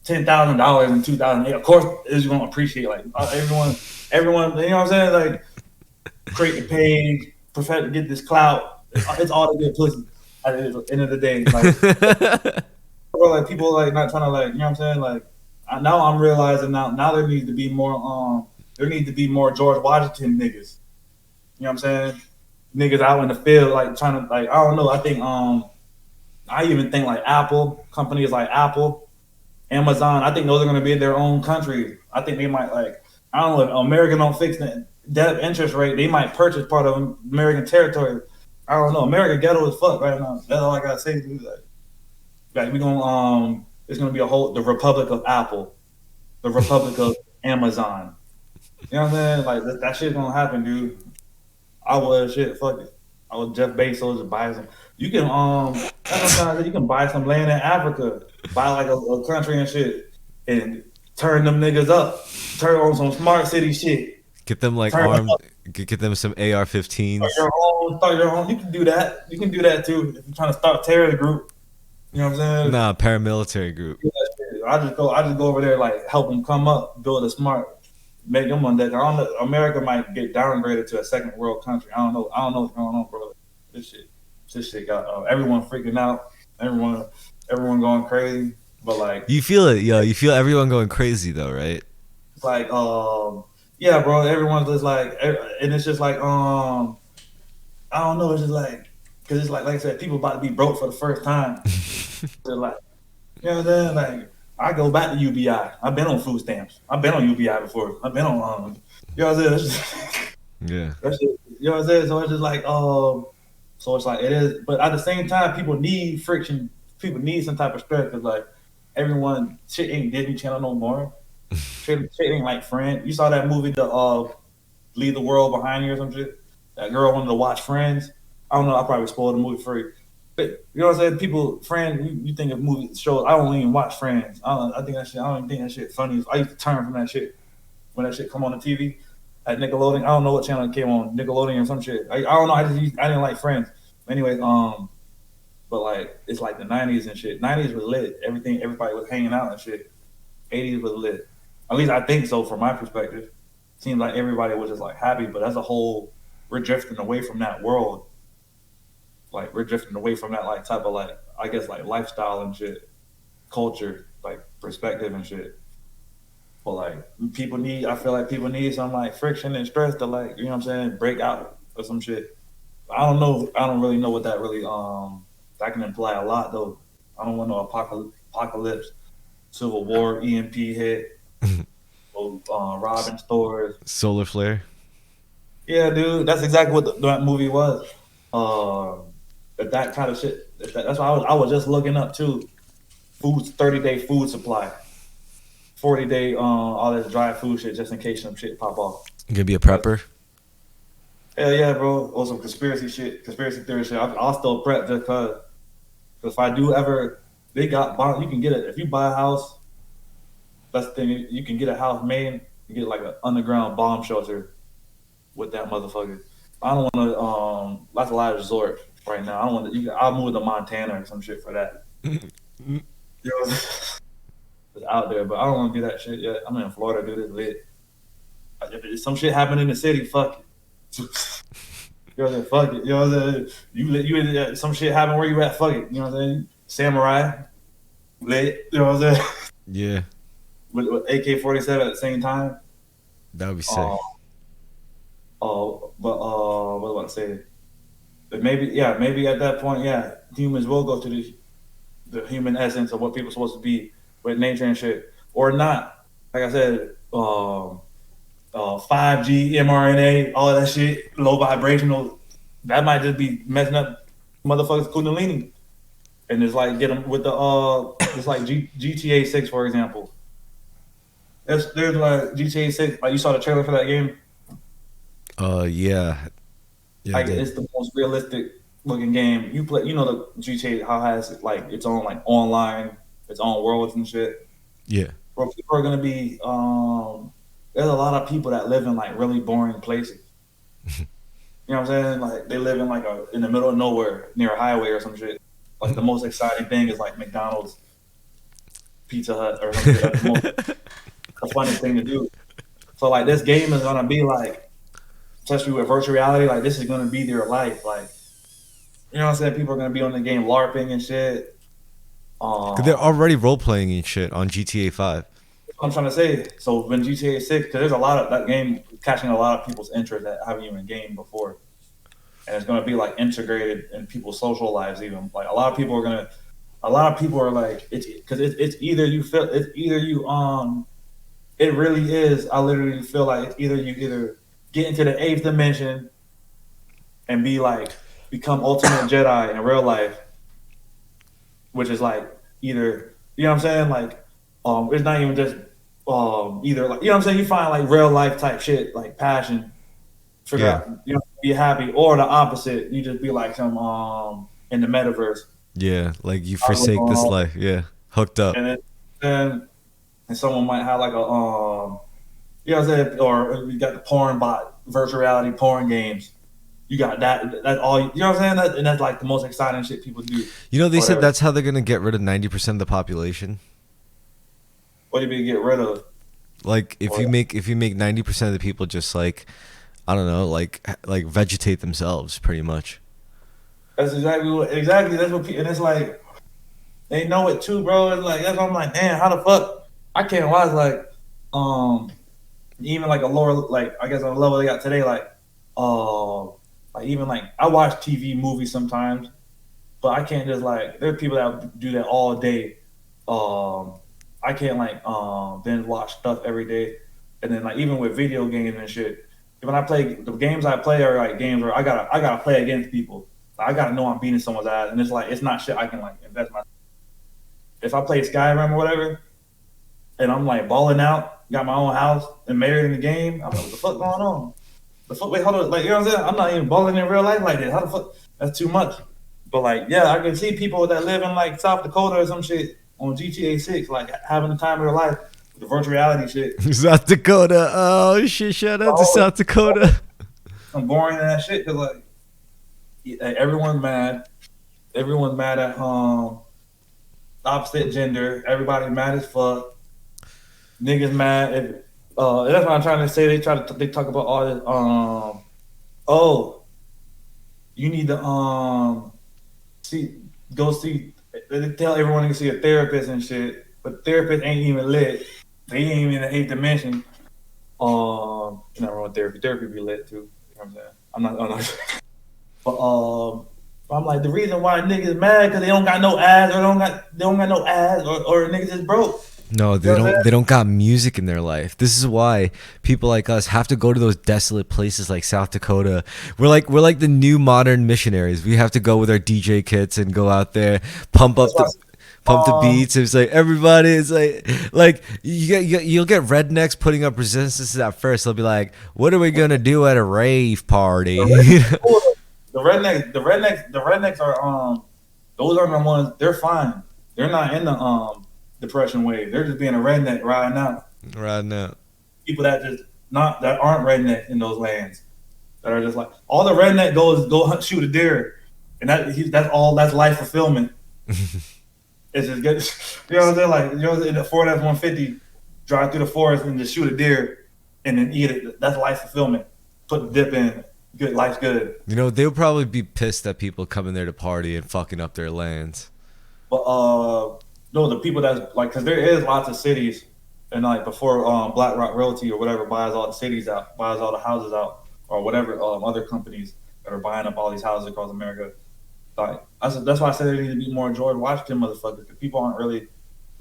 B: $10,000 in 2008. Of course, it's gonna appreciate like everyone. You know what I'm saying? Like create the page, perfect, get this clout. It's all to get pussy. At the end of the day, like, bro, like people like not trying to like, you know what I'm saying? Like, now I'm realizing now there needs to be more George Washington niggas. You know what I'm saying? Niggas out in the field like trying to like I don't know. I think I even think like Apple companies like Apple, Amazon. I think those are gonna be in their own country. I think they might like I don't know if America don't fix the debt interest rate. They might purchase part of American territory. I don't know. America ghetto as fuck right now. That's all I gotta say. Dude. Like we gonna it's gonna be the Republic of Apple, the Republic of Amazon. You know what I'm saying? Like that shit's gonna happen, dude. I would shit, fuck it. I would Jeff Bezos and buy some. You can that's what I'm trying to say. You can buy some land in Africa, buy like a country and shit, and turn them niggas up. Turn on some smart city shit.
A: Get them like
B: Turn them
A: armed.
B: up.
A: Get them some
B: Start
A: AR-15s.
B: your own. Start your own. You can do that. You can do that too if you're trying to start a terrorist group. You know what I'm saying?
A: Nah, paramilitary group.
B: I just go over there like help them come up, build a smart, make them on deck. I don't know. America might get downgraded to a second world country. I don't know what's going on, bro. This shit got everyone freaking out. Everyone going crazy. But like,
A: You feel it, yo. You feel everyone going crazy though, right?
B: it's like yeah, bro. Everyone's just like, and it's just like I don't know. It's just like because it's like I said, people about to be broke for the first time. They're like, you know what I'm saying? Like, I go back to UBI. I've been on food stamps. I've been on UBI before. I've been on, you know what I'm saying?
A: Yeah.
B: You know what I'm saying? So it's just like, so it's like, it is. But at the same time, people need friction. People need some type of stress because, like, everyone, shit ain't Disney Channel no more. Shit ain't like Friends. You saw that movie, Leave the World Behind You or some shit? That girl wanted to watch Friends. I don't know. I probably spoiled the movie for you. But you know what I'm saying? People, Friends, you think of movie shows. I don't even watch Friends. I think that shit. I don't even think that shit funny. I used to turn from that shit when that shit come on the TV at Nickelodeon. I don't know what channel it came on, Nickelodeon or some shit. I don't know. I didn't like Friends. Anyway, but like it's like the '90s and shit. '90s was lit. Everybody was hanging out and shit. '80s was lit. At least I think so from my perspective. Seems like everybody was just like happy, but as a whole, we're drifting away from that world. Like we're drifting away from that like type of like I guess like lifestyle and shit, culture, like perspective and shit. But like I feel like people need some like friction and stress to like, you know what I'm saying, break out or some shit. I don't know. I don't really know what that really that can imply a lot though. I don't want no apocalypse, civil war, EMP hit, or robbing stores.
A: Solar flare.
B: Yeah, dude, that's exactly what that movie was. That kind of shit. That's why I was just looking up too. 30-day food supply, 40-day all this dry food shit just in case some shit pop off.
A: You gonna be a prepper?
B: Hell yeah, bro. Or some conspiracy theory shit. I'll still prep just cause. Cause if I do ever, they got bomb. You can get it if you buy a house. That's the thing. You can get a house made. You get like an underground bomb shelter with that motherfucker. I don't want to. That's a lot of resort right now. I don't want to. I'll move to Montana or some shit for that. You know, it's out there, but I don't want to do that shit yet. I'm in Florida, dude. It's lit. If some shit happened in the city, fuck it. You know what I'm saying? Fuck it. You know what I'm saying? Some shit happened where you at, fuck it. You know what I'm saying? Samurai, lit. You know what I'm saying?
A: Yeah.
B: With AK-47 at the same time.
A: That would be sick.
B: But what was I say? But maybe at that point, yeah, humans will go to the human essence of what people are supposed to be with nature and shit, or not. Like I said, 5G, mRNA, all that shit, low vibrational. That might just be messing up motherfuckers' kundalini, and it's like get them with the it's like GTA 6 for example. There's like GTA 6, like you saw the trailer for that game.
A: Yeah.
B: Like it's the most realistic looking game. You play, you know the GTA how it has like its own like online, its own worlds and shit.
A: Yeah.
B: Bro, people are gonna be there's a lot of people that live in like really boring places. You know what I'm saying? Like they live in like in the middle of nowhere near a highway or some shit. Like the most exciting thing is like McDonald's, Pizza Hut or some shit. That's the funnest thing to do. So like this game is gonna be like, especially with virtual reality, like this is gonna be their life. Like you know what I'm saying? People are gonna be on the game LARPing and shit.
A: Cause they're
B: Um,
A: already role playing and shit on GTA 5.
B: I'm trying to say. So when GTA 6, because there's a lot of that game catching a lot of people's interest that haven't even gamed before, and it's gonna be like integrated in people's social lives. Even like a lot of people are like, it's because it's either you feel it's either you it really is. I literally feel like it's either you either get into the eighth dimension and be like become ultimate Jedi in real life, which is like either you know what I'm saying, like it's not even just either like you know what I'm saying, you find like real life type shit like passion, figure
A: Yeah,
B: out you know be happy, or the opposite, you just be like some in the metaverse.
A: yeah. Like you
B: I was,
A: forsake this life. Yeah, hooked up.
B: and then and someone might have like a you know what I'm saying, or you got the porn bot, virtual reality porn games. You got that. That's all. You know what I'm saying? And that's like the most exciting shit people do.
A: You know, they
B: Or
A: said
B: whatever.
A: that's how they're gonna get rid of 90% of the population.
B: What do you mean get rid of?
A: Like
B: Or
A: if you make 90% of the people just like, I don't know, like vegetate themselves pretty much.
B: that's exactly that's what people. And it's like they know it too, bro. It's like that's why I'm like, damn, how the fuck I can't watch like um even like a lower like I guess on the level they got today like even like I watch TV movies sometimes, but I can't just like there are people that do that all day. Um, I can't like binge watch stuff every day, and then like even with video games and shit. When I play the games I play are like games where I gotta play against people. I gotta know I'm beating someone's ass, and it's like it's not shit I can like invest my. If I play Skyrim or whatever, and I'm like balling out, got my own house and married in the game, I'm like, what the fuck going on? The fuck, wait, hold on, like you know what I'm saying? I'm not even balling in real life like that. How the fuck? That's too much. But like, yeah, I can see people that live in like South Dakota or some shit on GTA 6, like having the time of their life with the virtual reality shit.
A: South Dakota. Oh shit! Shout out to
B: Oh,
A: South Dakota.
B: I'm boring in that shit because like everyone's mad. Everyone's mad at opposite gender. Everybody's mad as fuck. Niggas mad. That's what I'm trying to say. They talk about all this. Oh, you need to see go see. They tell everyone to see a therapist and shit, but therapist ain't even lit. They ain't even in the eighth dimension. You're not wrong with therapy. Therapy be lit too. You know what I'm saying? I'm not. But I'm like the reason why niggas mad because they don't got no ass or they don't got no ass or niggas is broke.
A: No,
B: You know what I'm saying?
A: they don't got music in their life. This is why people like us have to go to those desolate places like South Dakota. We're like the new modern missionaries. We have to go with our DJ kits and go out there,
B: That's why.
A: pump the beats. It's like everybody is like you'll get rednecks putting up resistances at first. They'll be like, "What are we gonna do at a rave party?"
B: The rednecks are those are the ones. They're fine. They're not in the depression wave. They're just being a redneck right now.
A: Right now.
B: People that just not that aren't redneck in those lands that are just like all the redneck goes go hunt shoot a deer, and that's all that's life fulfillment. It's just good. You know what I'm saying? Like you know in the Ford F-150, drive through the forest and just shoot a deer and then eat it. That's life fulfillment. Put the dip in. Good life's good.
A: You know, they'll probably be pissed that people coming there to party and fucking up their lands.
B: But no, the people that's like, because there is lots of cities, and like before BlackRock Realty or whatever buys all the cities out, buys all the houses out, or whatever other companies that are buying up all these houses across America. Like that's why I said there need to be more George Washington motherfuckers. Because people aren't really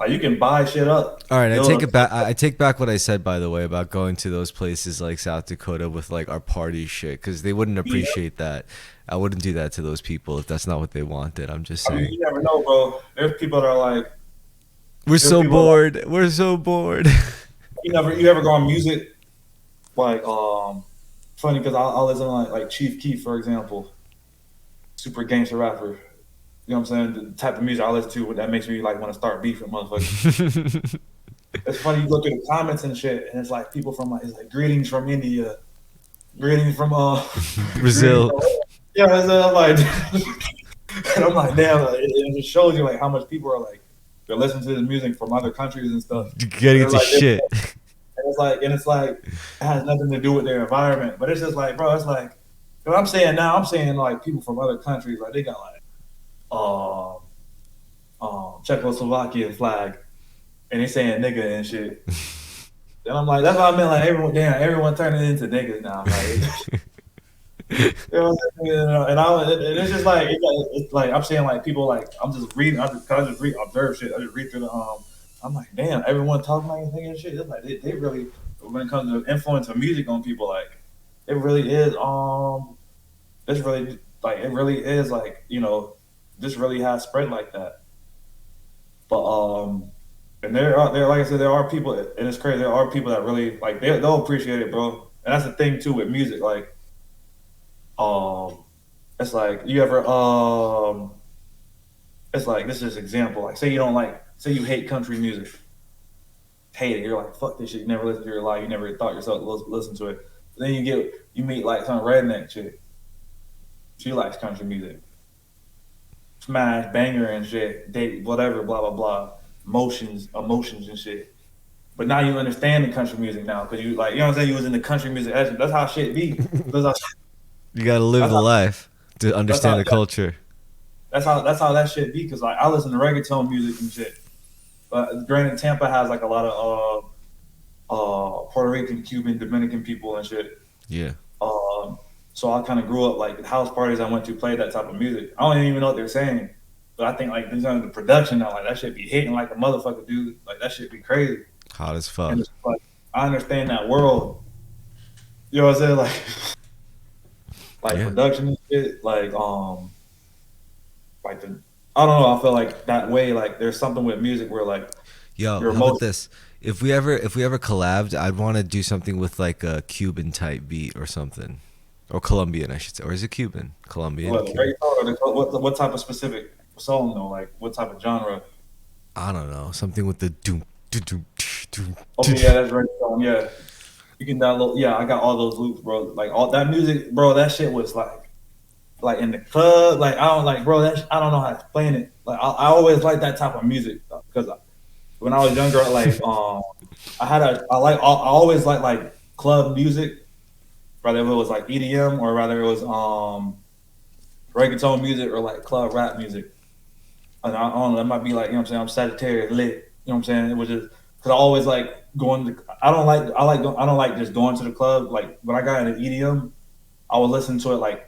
B: like you can buy shit up.
A: All right, I
B: Build
A: take
B: up.
A: it back. I take back what I said, by the way, about going to those places like South Dakota with like our party shit, because they wouldn't
B: Yeah,
A: appreciate that. I wouldn't do that to those people if that's not what they wanted. I'm just
B: I mean,
A: saying.
B: you never know, bro. There's people that are like,
A: We're
B: there's
A: so
B: people that,
A: bored. We're so bored.
B: you ever go on music like funny because I'll listen to like Chief Keef for example, super gangster rapper. You know what I'm saying? The type of music I listen to that makes me like want to start beef with motherfuckers. it's funny. You look at the comments and shit, and it's like people from like, it's like greetings from India, greetings from greetings
A: Brazil.
B: from, yeah. And I'm like, and I'm like, damn, like, it just shows you like how much people are like they're listening to this music from other countries and stuff.
A: Getting
B: They're
A: into
B: like,
A: shit.
B: and it's like it has nothing to do with their environment, but it's just like, bro, it's like what I'm saying now. I'm saying like people from other countries, like they got like um Czechoslovakian flag, and they saying nigga and shit. And I'm like, that's what I meant. Like everyone turning into niggas now. Like, you know, and it's just like it's like I'm saying like people like I'm just reading. I just read observe shit. I just read through the I'm like, damn, everyone talking like anything and shit. It's like they really when it comes to influence of music on people, like it really is it's really like it really is like this really has spread like that. But and there like I said there are people and it's crazy there are people that really like they'll appreciate it, bro. And that's the thing too with music, like um it's like you ever it's like this is an example. Like say you hate country music. Hate it. You're like, fuck this shit. You never listened to your life. You never thought yourself to listen to it. But then you meet like some redneck chick. She likes country music. Smash, banger and shit. Date, whatever, blah, blah, blah. Emotions and shit. But now you understand the country music now. Cause you like, you know what I'm saying? You was in the country music. That's how shit be. That's how,
A: You gotta live
B: that's
A: the
B: how,
A: life to
B: that's how,
A: understand the culture.
B: that's how that shit be. Cause like I listen to reggaeton music and shit. But granted, Tampa has like a lot of Puerto Rican, Cuban, Dominican people and shit.
A: Yeah.
B: Um, so I kind of grew up like house parties I went to played that type of music. I don't even know what they're saying, but I think like in terms of the production now, like that shit be hitting like a motherfucker, dude. Like that shit be crazy.
A: Hot as
B: And
A: fuck.
B: it's like I understand that world. You know what I'm saying? Like
A: Yeah.
B: production and shit. Like the I don't know. I feel like that way. Like there's something with music where like
A: Yo,
B: your
A: how about
B: emotion.
A: this? If we ever collabed, I'd want to do something with like a Cuban type beat or something, or Colombian, I should say, or is it Cuban? Colombian,
B: What the
A: Cuban.
B: reggaeton or what type of specific song though? Like what type of genre?
A: I don't know, something with the doom, doom, doom, doom,
B: Okay, yeah, that's reggaeton. Yeah, you can download. Yeah, I got all those loops, bro. Like all that music, bro. That shit was like in the club. Like I don't like, bro. I don't know how to explain it. Like I always like that type of music because when I was younger, like I always like club music, whether it was like EDM or rather it was reggaeton music or like club rap music. And I don't know, that might be like, you know what I'm saying, I'm Sagittarius lit. You know what I'm saying? It was just because I always like going to I don't like just going to the club. Like when I got into EDM, I would listen to it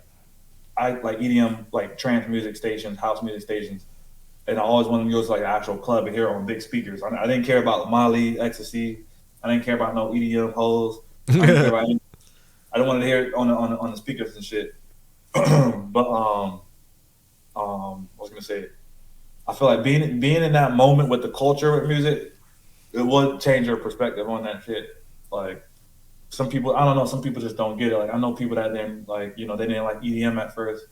B: I like EDM like trance music stations, house music stations. And I always wanted to go to like an actual club and hear it on big speakers. I didn't care about Molly, ecstasy. I didn't care about no EDM hoes. I didn't care
A: doom.
B: about any, I didn't want to hear it on the speakers and shit. But I was gonna say I feel like being in that moment with the culture with music, it would change your perspective on that shit. Like some people, I don't know, some people just don't get it. Like I know people that didn't like, they didn't like EDM at first,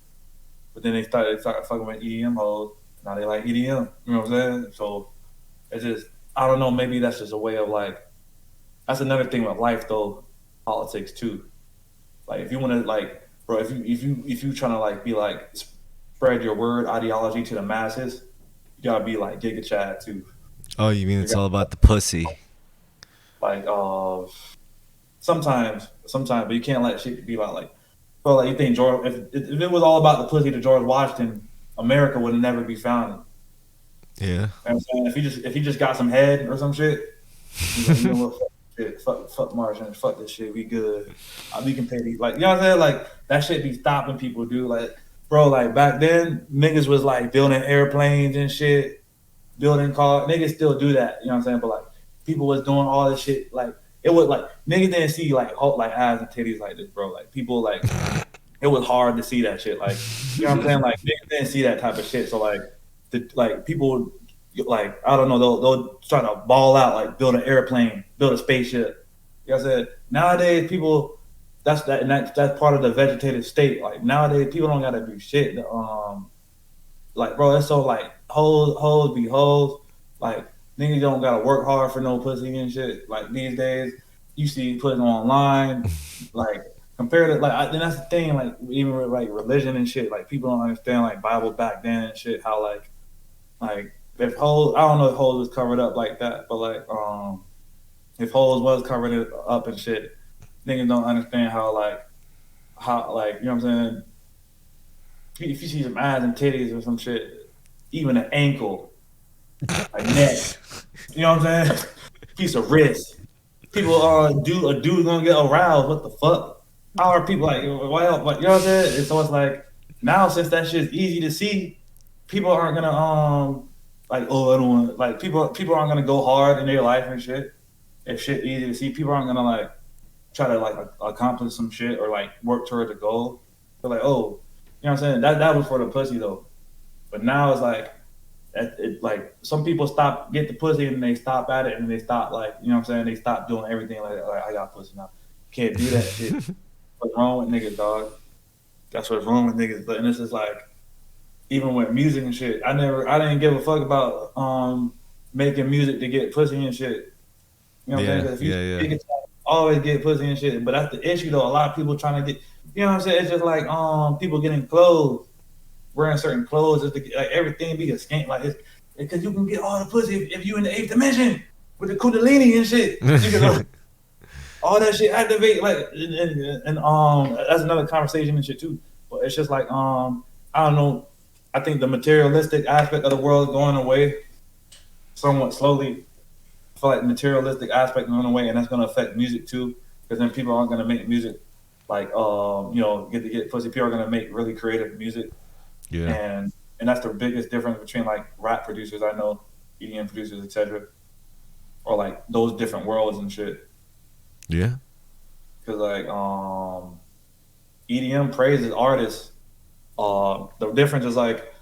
B: but then they started fucking with EDM hoes. Now they like EDM. You know what I'm saying? So it's just I don't know. Maybe that's just a way of like that's another thing with life though. Politics too. Like if you want to like, bro, if you trying to like be like spread your word ideology to the masses, you gotta be like Giga Chad too.
A: Oh, you mean
B: You
A: it's
B: got
A: all about the pussy?
B: like sometimes, but you can't let shit be about like, bro. Like you think George, if it was all about the pussy to George Washington, America would never be founded.
A: Yeah.
B: You know what I'm saying if he just got some head or some shit, he's like, you know what, fuck shit, fuck Martians, fuck this shit, we good. We can pay these, like you know what I'm saying, like that shit be stopping people, dude. Like, bro, like back then niggas was like building airplanes and shit, building cars. Niggas still do that, you know what I'm saying? But like people was doing all this shit, like it was like niggas didn't see like like ass and titties like this, bro. Like people like it was hard to see that shit. Like, you know what I'm saying? Like niggas didn't see that type of shit. So like people like I don't know, they'll try to ball out, like build an airplane, build a spaceship. You know what I'm saying? Nowadays people that's part of the vegetative state. Like nowadays people don't gotta do shit. Like bro, it's so like hoes be hoes. Like Niggas don't gotta work hard for no pussy and shit. Like these days, you see pussy online, like compared to then that's the thing. Like even with like religion and shit, like people don't understand like Bible back then and shit. How like if hoes, I don't know if hoes was covered up like that, but if hoes was covered it up and shit, niggas don't understand how you know what I'm saying. If you see some ass and titties or some shit, even an ankle, a neck, you know what I'm saying? Piece of wrist. People a dude gonna get aroused. What the fuck? How are people like well, but you know what I'm saying? And so it's like now since that shit's easy to see, people aren't gonna like oh I don't want like people aren't gonna go hard in their life and shit. If shit easy to see, people aren't gonna like try to like accomplish some shit or like work toward the goal. They're like, oh, you know what I'm saying? That was for the pussy though. But now it's like like some people get the pussy and they stop at it and they stop like you know what I'm saying? They stop doing everything like I got pussy now. Can't do that shit. What's wrong with niggas, dog? That's what's wrong with niggas. And this is like even with music and shit. I didn't give a fuck about making music to get pussy and shit. You know what I'm saying? If you always get pussy and shit. But that's the issue though. A lot of people trying to get you know what I'm saying? It's just like people getting clothes, wearing certain clothes, just to get, like everything be a skank like it's because you can get all the pussy if you in the eighth dimension with the kundalini and shit. You can, all that shit activate like and that's another conversation and shit too. But it's just like I don't know. I think the materialistic aspect of the world is going away somewhat slowly. I feel like the materialistic aspect is going away, and that's going to affect music too. Because then people aren't going to make music like you know get pussy. People are going to make really creative music.
A: Yeah.
B: And that's the biggest difference between like rap producers I know, EDM producers, etc., or like those different worlds and shit.
A: Yeah.
B: Because like EDM praises artists. The difference is like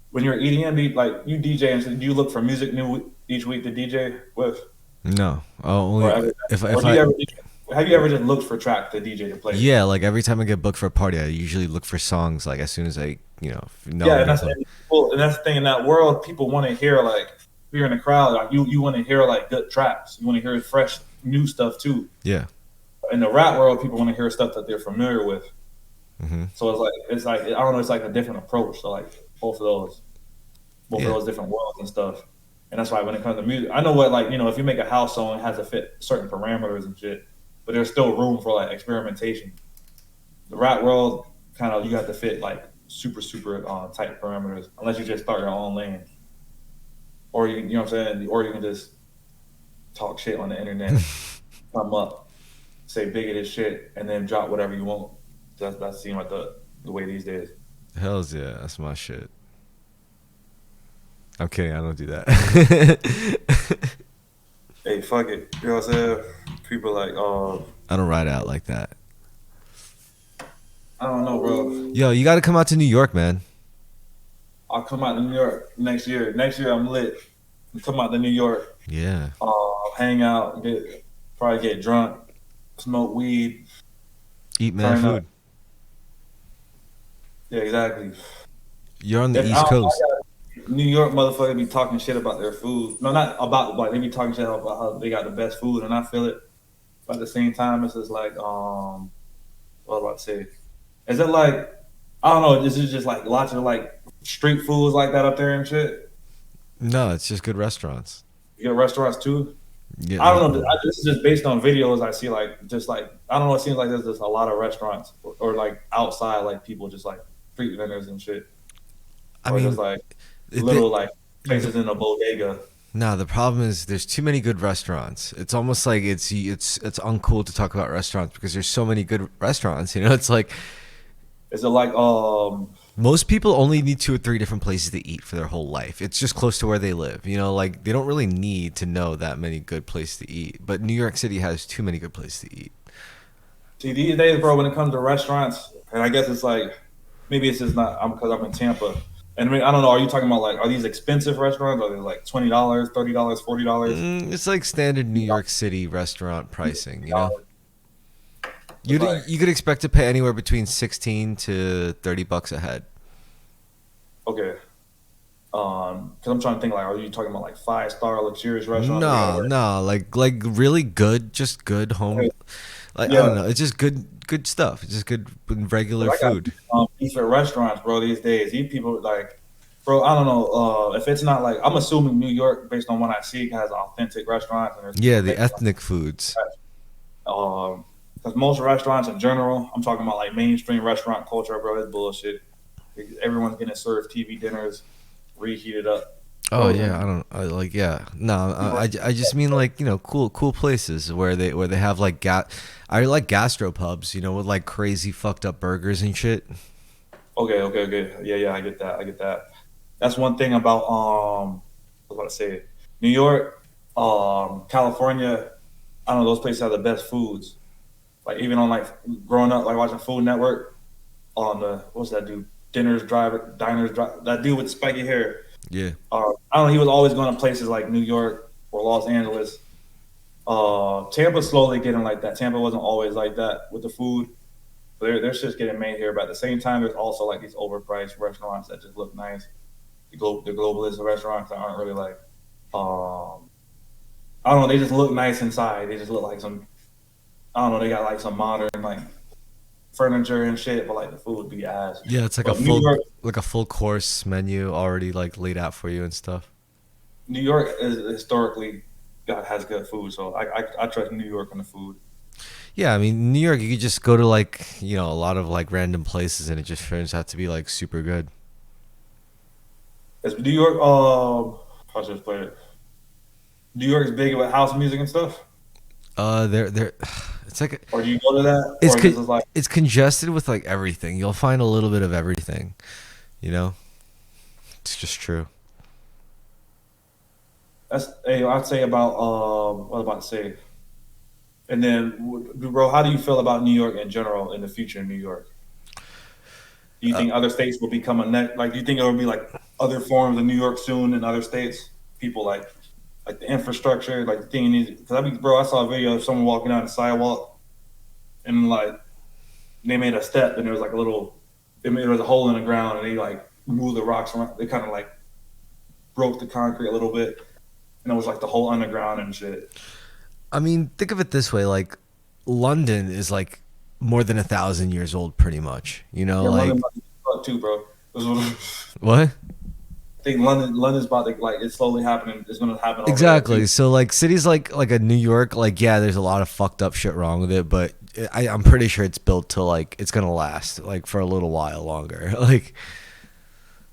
B: when you're EDM, like you DJ, and so do you look for music new each week to DJ with?
A: No. Only if
B: have you ever just looked for track to DJ to play?
A: Yeah, like every time I get booked for a party, I usually look for songs like as soon as I know.
B: Yeah, and that's the thing in that world. People want to hear like if you're in a crowd, like you want to hear like good tracks. You want to hear fresh new stuff too.
A: Yeah.
B: In the rap world, people want to hear stuff that they're familiar with.
A: Mm-hmm.
B: So it's like I don't know. It's like a different approach to like both of those different worlds and stuff. And that's why when it comes to music, I know what like you know if you make a house song, it has to fit certain parameters and shit. But there's still room for like experimentation. The rap world kind of you have to fit like super tight parameters unless you just start your own lane, or you know what I'm saying, or you can just talk shit on the internet, come up, say bigoted shit, and then drop whatever you want. That seems like the way these days.
A: Hells yeah, that's my shit. I'm kidding, I don't do that.
B: Hey, fuck it. You know what I'm saying? People like,
A: I don't ride out like that.
B: I don't know, bro.
A: Yo, you got to come out to New York, man.
B: I'll come out to New York next year. Next year, I'm lit. I'll come out to New York.
A: Yeah.
B: Hang out, probably get drunk, smoke weed.
A: Eat mad food. Up.
B: Yeah, exactly.
A: You're on the East Coast.
B: New York motherfuckers be talking shit about their food. No, not about like they be talking shit about how they got the best food, and I feel it. But at the same time, it's just like what was I about to say? Is it like I don't know? This is just like lots of like street foods like that up there and shit.
A: No, it's just good restaurants.
B: You get restaurants too.
A: Yeah,
B: I don't know. This is just based on videos I see. Like just like I don't know. It seems like there's just a lot of restaurants or like outside like people just like street vendors and shit.
A: I mean,
B: just like little like places in a bodega.
A: No, the problem is there's too many good restaurants. It's almost like it's uncool to talk about restaurants because there's so many good restaurants. You know, it's like.
B: Is it like
A: most people only need 2 or 3 different places to eat for their whole life. It's just close to where they live. You know, like they don't really need to know that many good places to eat. But New York City has too many good places to eat.
B: See, these days, bro, when it comes to restaurants, and I guess it's like maybe it's just not because I'm in Tampa. And I mean, I don't know. Are you talking about like are these expensive restaurants? Are they like $20, $30, $40?
A: It's like standard New York City restaurant pricing. You know, you could expect to pay anywhere between $16 to $30 a head.
B: Okay. Because I'm trying to think like, are you talking about like 5-star luxurious restaurants where you gotta
A: No,
B: wear?
A: no, like really good, just good home.
B: Okay,
A: Like I don't
B: yeah,
A: know, it's just good stuff. It's just good regular
B: because I got
A: food.
B: decent restaurants, bro. These days, these people like, bro. I don't know if it's not like I'm assuming New York, based on what I see, has authentic restaurants and there's
A: Yeah,
B: people
A: the
B: making
A: ethnic foods.
B: like, because most restaurants in general, I'm talking about like mainstream restaurant culture, bro. It's bullshit. Everyone's getting served TV dinners, reheated up,
A: Oh yeah,
B: frozen.
A: I don't I, like yeah. No,
B: People
A: I just mean like cool places where they have like I like gastropubs, with like crazy fucked up burgers and shit.
B: okay, okay, okay. Yeah, yeah, I get that. I get that. That's one thing about I was about to say New York, California. I don't know, those places have the best foods. Like even on like growing up, like watching Food Network on the what's that dude? Diners drive. That dude with the spiky hair.
A: Yeah.
B: I don't know. He was always going to places like New York or Los Angeles. Tampa's slowly getting like that. Tampa wasn't always like that with the food. There's just getting made here, but at the same time, there's also like these overpriced restaurants that just look nice. The globalist restaurants that aren't really like, I don't know. They just look nice inside. They just look like some. I don't know. They got like some modern like furniture and shit, but like the food would be ass.
A: Yeah, it's
B: But New York,
A: like a full course menu already like laid out for you and stuff.
B: New York is historically got has good food, so I trust New York on the food.
A: Yeah, I mean New York, you could just go to like a lot of like random places and it just turns out to be like super good.
B: Is New York how should I play it? New York is big about house music and stuff,
A: They're it's like
B: or do you go to that,
A: it's
B: or is this
A: con-
B: is like
A: it's congested with like everything. You'll find a little bit of everything. You know, it's just true.
B: that's hey, I'd say about what was I about to say, and then bro, how do you feel about New York in general in the future in New York? Do you
A: Uh,
B: think other states will become a net? Like, do you think there will be like other forms of New York soon in other states? People like the infrastructure, like the thing you need. Because bro, I saw a video of someone walking down the sidewalk and like they made a step and there was like a little, there was a hole in the ground and they like moved the rocks around. They kind of like broke the concrete a little bit and it was like the whole underground and shit.
A: I mean, think of it this way: like London is like more than 1,000 years old, pretty much.
B: Yeah, London
A: Like
B: about to fuck too, bro.
A: what?
B: I think London's about to like it's slowly happening. It's gonna happen over there too.
A: Exactly. So like cities like a New York, like yeah, there's a lot of fucked up shit wrong with it, but I'm pretty sure it's built to like it's gonna last like for a little while longer. Like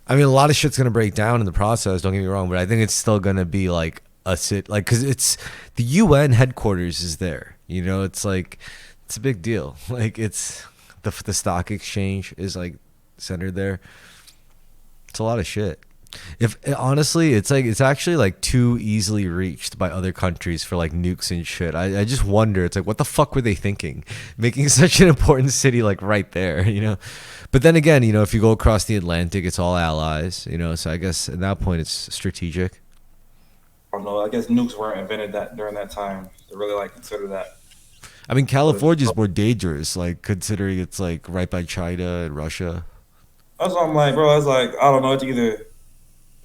A: I mean, a lot of shit's gonna break down in the process. Don't get me wrong, but I think it's still gonna be like a sit like because it's the UN headquarters is there. It's like it's a big deal. Like it's the stock exchange is like centered there. It's a lot of shit. If honestly, it's like it's actually like too easily reached by other countries for like nukes and shit. I just wonder. It's like what the fuck were they thinking, making such an important city like right there. But then again, if you go across the Atlantic, it's all allies. So I guess at that point, it's strategic.
B: I don't know. I guess nukes weren't invented that during that time to really like consider that.
A: I mean,
B: But
A: California is more dangerous, like considering it's like right by China and Russia.
B: that's what I'm like, bro. I was like, I don't know. It's either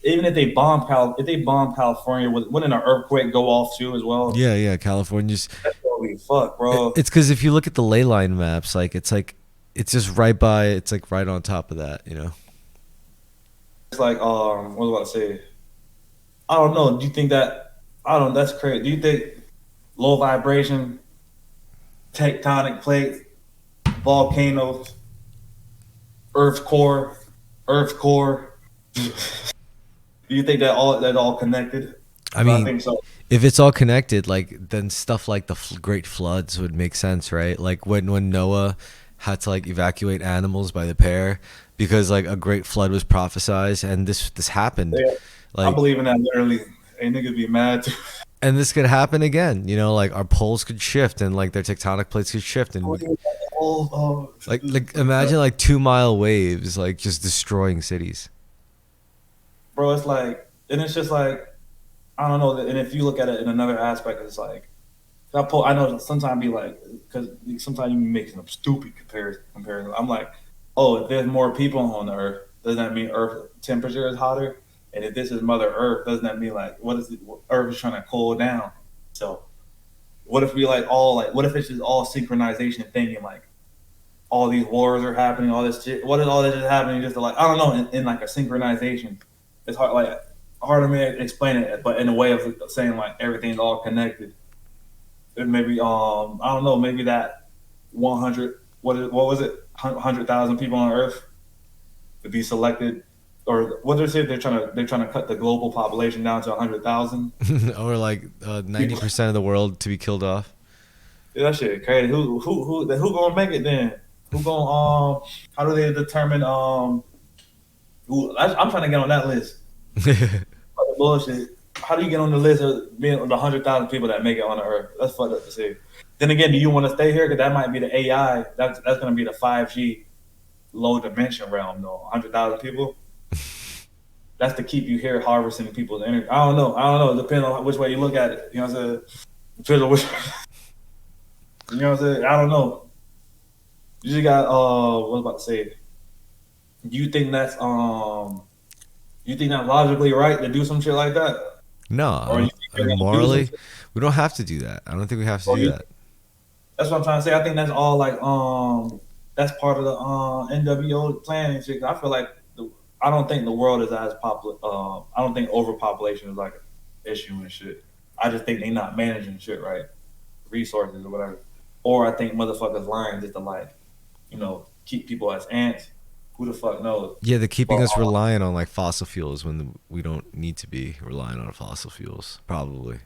B: even if they bomb California, wouldn't an earthquake go off too as well?
A: Yeah, yeah, California's.
B: That's gonna be fuck, bro.
A: It's because if you look at the ley line maps, like it's just right by. It's like right on top of that.
B: It's like what was I about to say? I don't know. Do you think that? I don't. That's crazy. Do you think low vibration, tectonic plates, volcanoes, Earth core, Earth core? Do you think that all connected?
A: I
B: I
A: mean,
B: think so.
A: if it's all connected, like then stuff like the great floods would make sense, right? Like when Noah had to like evacuate animals by the pair because like a great flood was prophesized, and this happened.
B: Yeah, I
A: Like,
B: believe in that literally. A nigga be mad too.
A: and this could happen again. Like our poles could shift and like their tectonic plates could shift, and
B: Oh,
A: like imagine like 2 mile waves like just destroying cities.
B: bro, it's like, and it's just like, I don't know. And if you look at it in another aspect, it's like, I know sometimes be like, because sometimes you make some stupid comparison. I'm like, oh, if there's more people on the Earth, does that mean Earth temperature is hotter? And if this is Mother Earth, doesn't that mean like what is it? Earth is trying to cool down. So what if we like all like what if it's just all synchronization thinking like all these wars are happening, all this shit. What is all this is happening? Just to, like I don't know, in like a synchronization. It's hard to me explain it, but in a way of saying like everything's all connected. And maybe I don't know, maybe that 100 what was it 100,000 people on Earth to be selected, or what they say they're trying to cut the global population down to 100,000
A: Or like
B: people.
A: 90% of the world to be killed off.
B: Dude, that shit crazy. Who gonna make it then? Who gonna How do they determine I'm trying to get on that list. Bullshit. How do you get on the list of being the 100,000 people that make it on the Earth? That's fucked up to say. Then again, do you want to stay here? Because that might be the AI. That's gonna be the 5G low dimension realm though. 100,000 people. That's to keep you here harvesting people's energy. I don't know. It depends on which way you look at it. You know what I'm saying? Depends on which. You know what I'm saying? I don't know. You just got what was I about to say? Do you think that's you think that's logically right to do some shit like that?
A: No,
B: Or you think they're gonna do some
A: morally,
B: shit?
A: we don't have to do that. I don't think we have to
B: Or
A: do
B: you
A: that.
B: That's what I'm trying to say. I think that's all like that's part of the NWO plan and shit. I feel like I don't think the world is as popular. I don't think overpopulation is like an issue and shit. I just think they not managing shit right, resources or whatever. Or I think motherfuckers lying just to like keep people as ants. Who the fuck knows?
A: Yeah, they're
B: But
A: keeping us reliant on like fossil fuels when we don't need to be relying on fossil fuels. Probably.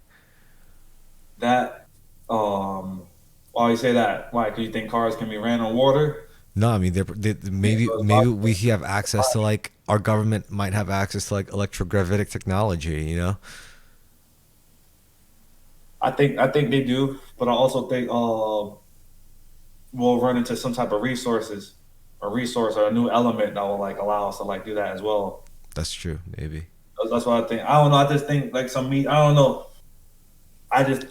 B: that why you say that? Why? Because you think cars can be ran on water?
A: No, I mean,
B: Yeah,
A: maybe we have access to like our government might have access to like electrogravitic technology. You know.
B: I think they do, but I also think we'll run into some type of a resource or a new element that will like allow us to like do that as well.
A: That's true. Maybe.
B: That's what I think. I don't know. I just think like some meat. I don't know. I just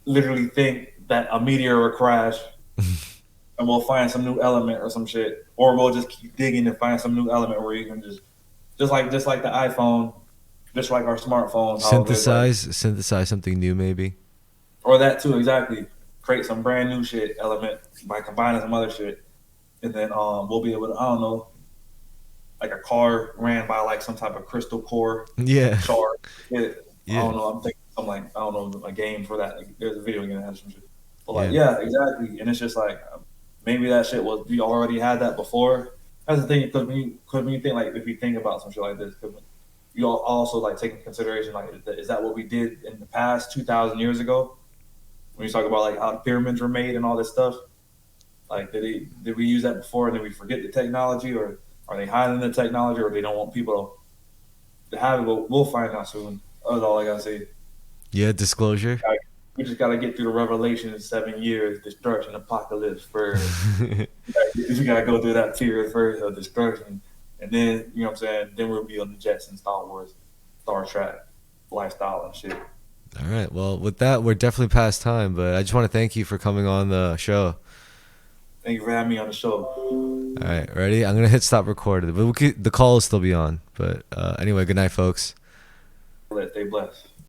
B: literally think that a meteor will crash and we'll find some new element or some shit, or we'll just keep digging and find some new element where you can just like the iPhone, just like our smartphones, how there's like
A: Synthesize something new. Maybe.
B: or that too exactly. Create some brand new shit element by combining some other shit, and then we'll be able to I don't know like a car ran by like some type of crystal core
A: Yeah.
B: shard. Shit. I
A: Yeah.
B: don't know. I'm thinking something like I don't know a game for that. Like, there's a video game that has some shit. But like
A: Yeah.
B: yeah, exactly. And it's just like maybe that shit was we already had that before. That's the thing because when you think like if you think about some shit like this, you also like take into consideration like is that what we did in the past 2,000 years ago when you talk about like how the pyramids were made and all this stuff. Like, did we use that before and then we forget the technology, or are they hiding the technology, or they don't want people to have it? But we'll find out soon. That's all I gotta say.
A: Yeah. Disclosure.
B: Like, we just gotta get through the revelation in 7 years, destruction, apocalypse first. We gotta go through that period first of destruction, and then you know what I'm saying. Then we'll be on the Jetsons, Star Wars, Star Trek, lifestyle and shit.
A: All right. Well, with that, we're definitely past time, but I just want to thank you for coming on the show.
B: Thank you for having me on the show.
A: All right, ready? I'm gonna hit stop recorded, but the call will still be on. But anyway, good night, folks.
B: Stay blessed.